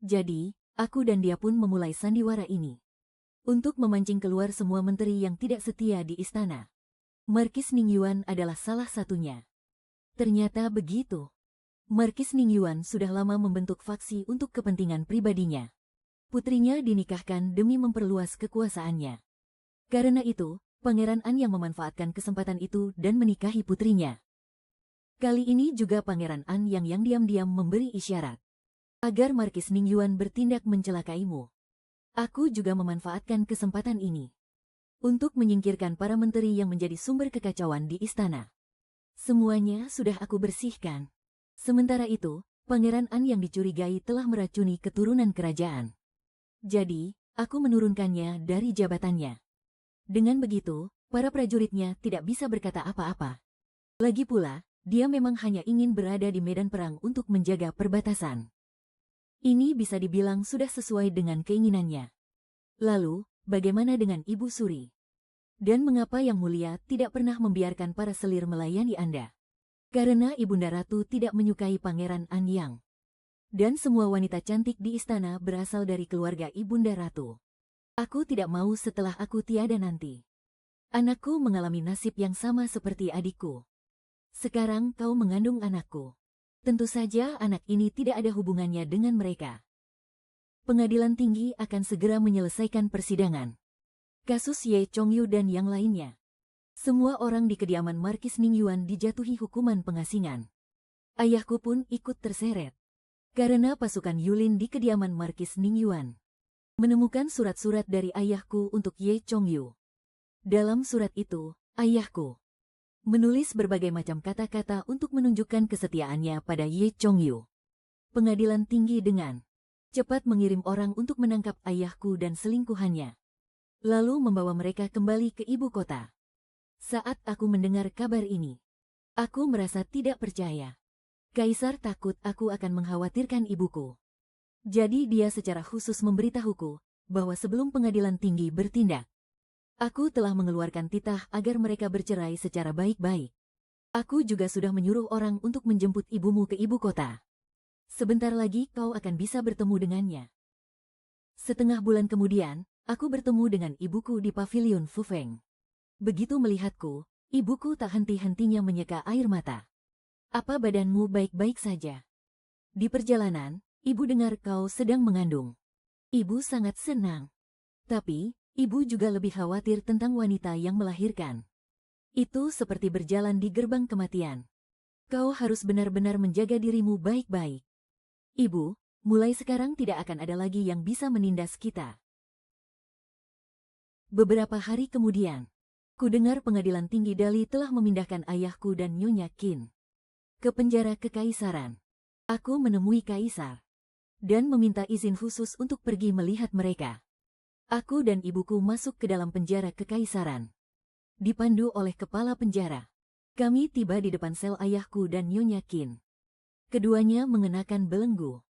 Jadi, aku dan dia pun memulai sandiwara ini untuk memancing keluar semua menteri yang tidak setia di istana. Markis Ningyuan adalah salah satunya." Ternyata begitu. Markis Ningyuan sudah lama membentuk faksi untuk kepentingan pribadinya. Putrinya dinikahkan demi memperluas kekuasaannya. Karena itu, Pangeran An yang memanfaatkan kesempatan itu dan menikahi putrinya. Kali ini juga Pangeran An yang diam-diam memberi isyarat agar Markis Ningyuan bertindak mencelakaimu. Aku juga memanfaatkan kesempatan ini untuk menyingkirkan para menteri yang menjadi sumber kekacauan di istana. Semuanya sudah aku bersihkan. Sementara itu, Pangeran An yang dicurigai telah meracuni keturunan kerajaan. Jadi, aku menurunkannya dari jabatannya. Dengan begitu, para prajuritnya tidak bisa berkata apa-apa. Lagi pula, dia memang hanya ingin berada di medan perang untuk menjaga perbatasan. Ini bisa dibilang sudah sesuai dengan keinginannya. Lalu, bagaimana dengan Ibu Suri? Dan mengapa Yang Mulia tidak pernah membiarkan para selir melayani Anda? Karena Ibunda Ratu tidak menyukai Pangeran Anyang. Dan semua wanita cantik di istana berasal dari keluarga Ibunda Ratu. Aku tidak mau setelah aku tiada nanti. Anakku mengalami nasib yang sama seperti adikku. Sekarang kau mengandung anakku. Tentu saja anak ini tidak ada hubungannya dengan mereka. Pengadilan tinggi akan segera menyelesaikan persidangan. Kasus Ye Chongyu dan yang lainnya. Semua orang di kediaman Markis Ningyuan dijatuhi hukuman pengasingan. Ayahku pun ikut terseret. Karena pasukan Yulin di kediaman Markis Ningyuan menemukan surat-surat dari ayahku untuk Ye Chongyu. Dalam surat itu, ayahku menulis berbagai macam kata-kata untuk menunjukkan kesetiaannya pada Ye Chongyu. Pengadilan tinggi dengan cepat mengirim orang untuk menangkap ayahku dan selingkuhannya. Lalu membawa mereka kembali ke ibu kota. Saat aku mendengar kabar ini, aku merasa tidak percaya. Kaisar takut aku akan mengkhawatirkan ibuku. Jadi dia secara khusus memberitahuku bahwa sebelum pengadilan tinggi bertindak, aku telah mengeluarkan titah agar mereka bercerai secara baik-baik. Aku juga sudah menyuruh orang untuk menjemput ibumu ke ibu kota. Sebentar lagi kau akan bisa bertemu dengannya. Setengah bulan kemudian, aku bertemu dengan ibuku di pavilion Fufeng. Begitu melihatku, ibuku tak henti-hentinya menyeka air mata. Apa badanmu baik-baik saja? Di perjalanan, ibu dengar kau sedang mengandung. Ibu sangat senang. Tapi, ibu juga lebih khawatir tentang wanita yang melahirkan. Itu seperti berjalan di gerbang kematian. Kau harus benar-benar menjaga dirimu baik-baik. Ibu, mulai sekarang tidak akan ada lagi yang bisa menindas kita. Beberapa hari kemudian, ku dengar pengadilan tinggi Dali telah memindahkan ayahku dan Nyonya Qin ke penjara kekaisaran. Aku menemui kaisar dan meminta izin khusus untuk pergi melihat mereka. Aku dan ibuku masuk ke dalam penjara kekaisaran. Dipandu oleh kepala penjara, kami tiba di depan sel ayahku dan Nyonya Qin. Keduanya mengenakan belenggu.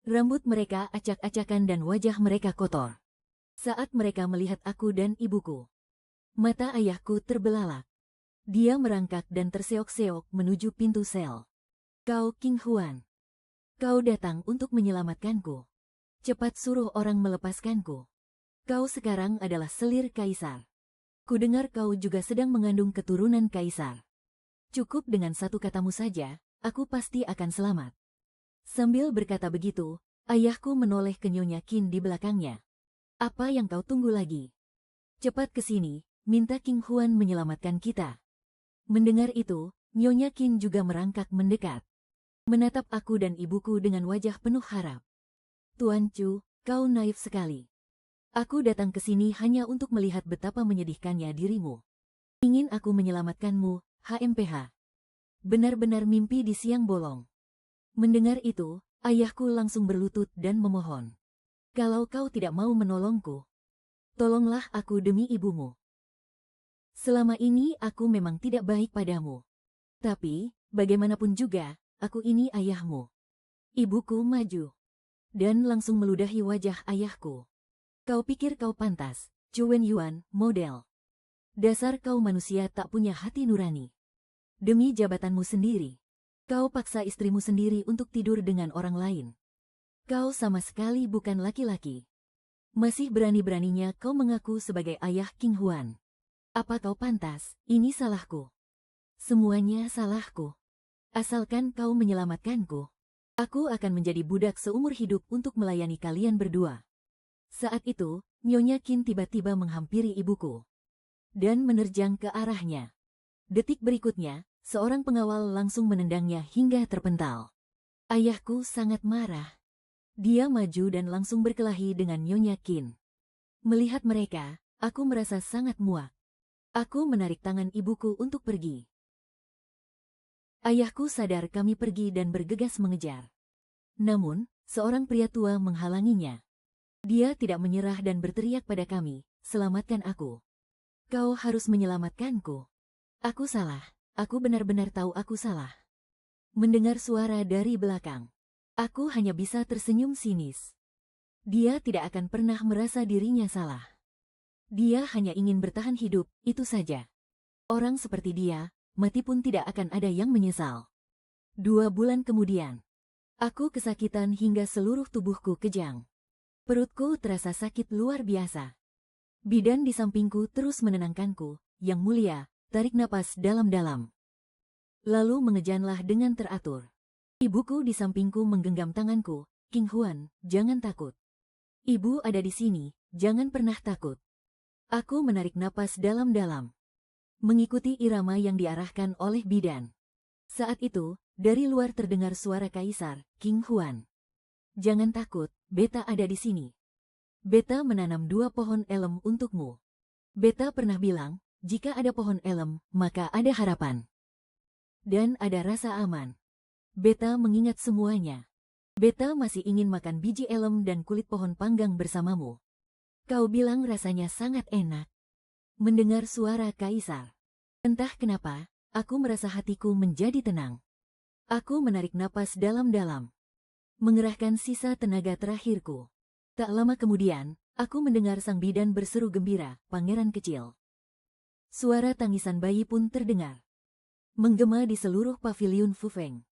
Rambut mereka acak-acakan dan wajah mereka kotor. Saat mereka melihat aku dan ibuku, mata ayahku terbelalak. Dia merangkak dan terseok-seok menuju pintu sel. Kau King Huan. Kau datang untuk menyelamatkanku. Cepat suruh orang melepaskanku. Kau sekarang adalah selir kaisar. Kudengar kau juga sedang mengandung keturunan kaisar. Cukup dengan satu katamu saja, aku pasti akan selamat. Sambil berkata begitu, ayahku menoleh ke Nyonya Qin di belakangnya. Apa yang kau tunggu lagi? Cepat ke sini, minta King Huan menyelamatkan kita. Mendengar itu, Nyonya Qin juga merangkak mendekat. Menatap aku dan ibuku dengan wajah penuh harap. Tuan Chu, kau naif sekali. Aku datang ke sini hanya untuk melihat betapa menyedihkannya dirimu. Ingin aku menyelamatkanmu, HMPH. Benar-benar mimpi di siang bolong. Mendengar itu, ayahku langsung berlutut dan memohon. Kalau kau tidak mau menolongku, tolonglah aku demi ibumu. Selama ini aku memang tidak baik padamu. Tapi, bagaimanapun juga, aku ini ayahmu. Ibuku maju dan langsung meludahi wajah ayahku. Kau pikir kau pantas, Chu Wenyuan, model. Dasar kau manusia tak punya hati nurani. Demi jabatanmu sendiri, kau paksa istrimu sendiri untuk tidur dengan orang lain. Kau sama sekali bukan laki-laki. Masih berani-beraninya kau mengaku sebagai ayah King Huan. Apa kau pantas? Ini salahku. Semuanya salahku. Asalkan kau menyelamatkanku, aku akan menjadi budak seumur hidup untuk melayani kalian berdua. Saat itu, Nyonya Qin tiba-tiba menghampiri ibuku dan menerjang ke arahnya. Detik berikutnya, seorang pengawal langsung menendangnya hingga terpental. Ayahku sangat marah. Dia maju dan langsung berkelahi dengan Nyonya Qin. Melihat mereka, aku merasa sangat muak. Aku menarik tangan ibuku untuk pergi. Ayahku sadar kami pergi dan bergegas mengejar. Namun, seorang pria tua menghalanginya. Dia tidak menyerah dan berteriak pada kami, "Selamatkan aku. Kau harus menyelamatkanku. Aku salah. Aku benar-benar tahu aku salah." Mendengar suara dari belakang, aku hanya bisa tersenyum sinis. Dia tidak akan pernah merasa dirinya salah. Dia hanya ingin bertahan hidup, itu saja. Orang seperti dia, mati pun tidak akan ada yang menyesal. 2 bulan kemudian, aku kesakitan hingga seluruh tubuhku kejang. Perutku terasa sakit luar biasa. Bidan di sampingku terus menenangkanku, "Yang mulia, tarik napas dalam-dalam. Lalu mengejanlah dengan teratur." Ibuku di sampingku menggenggam tanganku, "King Huan, jangan takut. Ibu ada di sini, jangan pernah takut." Aku menarik napas dalam-dalam, mengikuti irama yang diarahkan oleh bidan. Saat itu, dari luar terdengar suara kaisar, "King Huan, jangan takut, beta ada di sini. Beta menanam 2 pohon elem untukmu. Beta pernah bilang, jika ada pohon elem, maka ada harapan. Dan ada rasa aman. Beta mengingat semuanya. Beta masih ingin makan biji elem dan kulit pohon panggang bersamamu. Kau bilang rasanya sangat enak." Mendengar suara kaisar, entah kenapa, aku merasa hatiku menjadi tenang. Aku menarik napas dalam-dalam, mengerahkan sisa tenaga terakhirku. Tak lama kemudian, aku mendengar sang bidan berseru gembira, "Pangeran kecil." Suara tangisan bayi pun terdengar, menggema di seluruh paviliun Fufeng.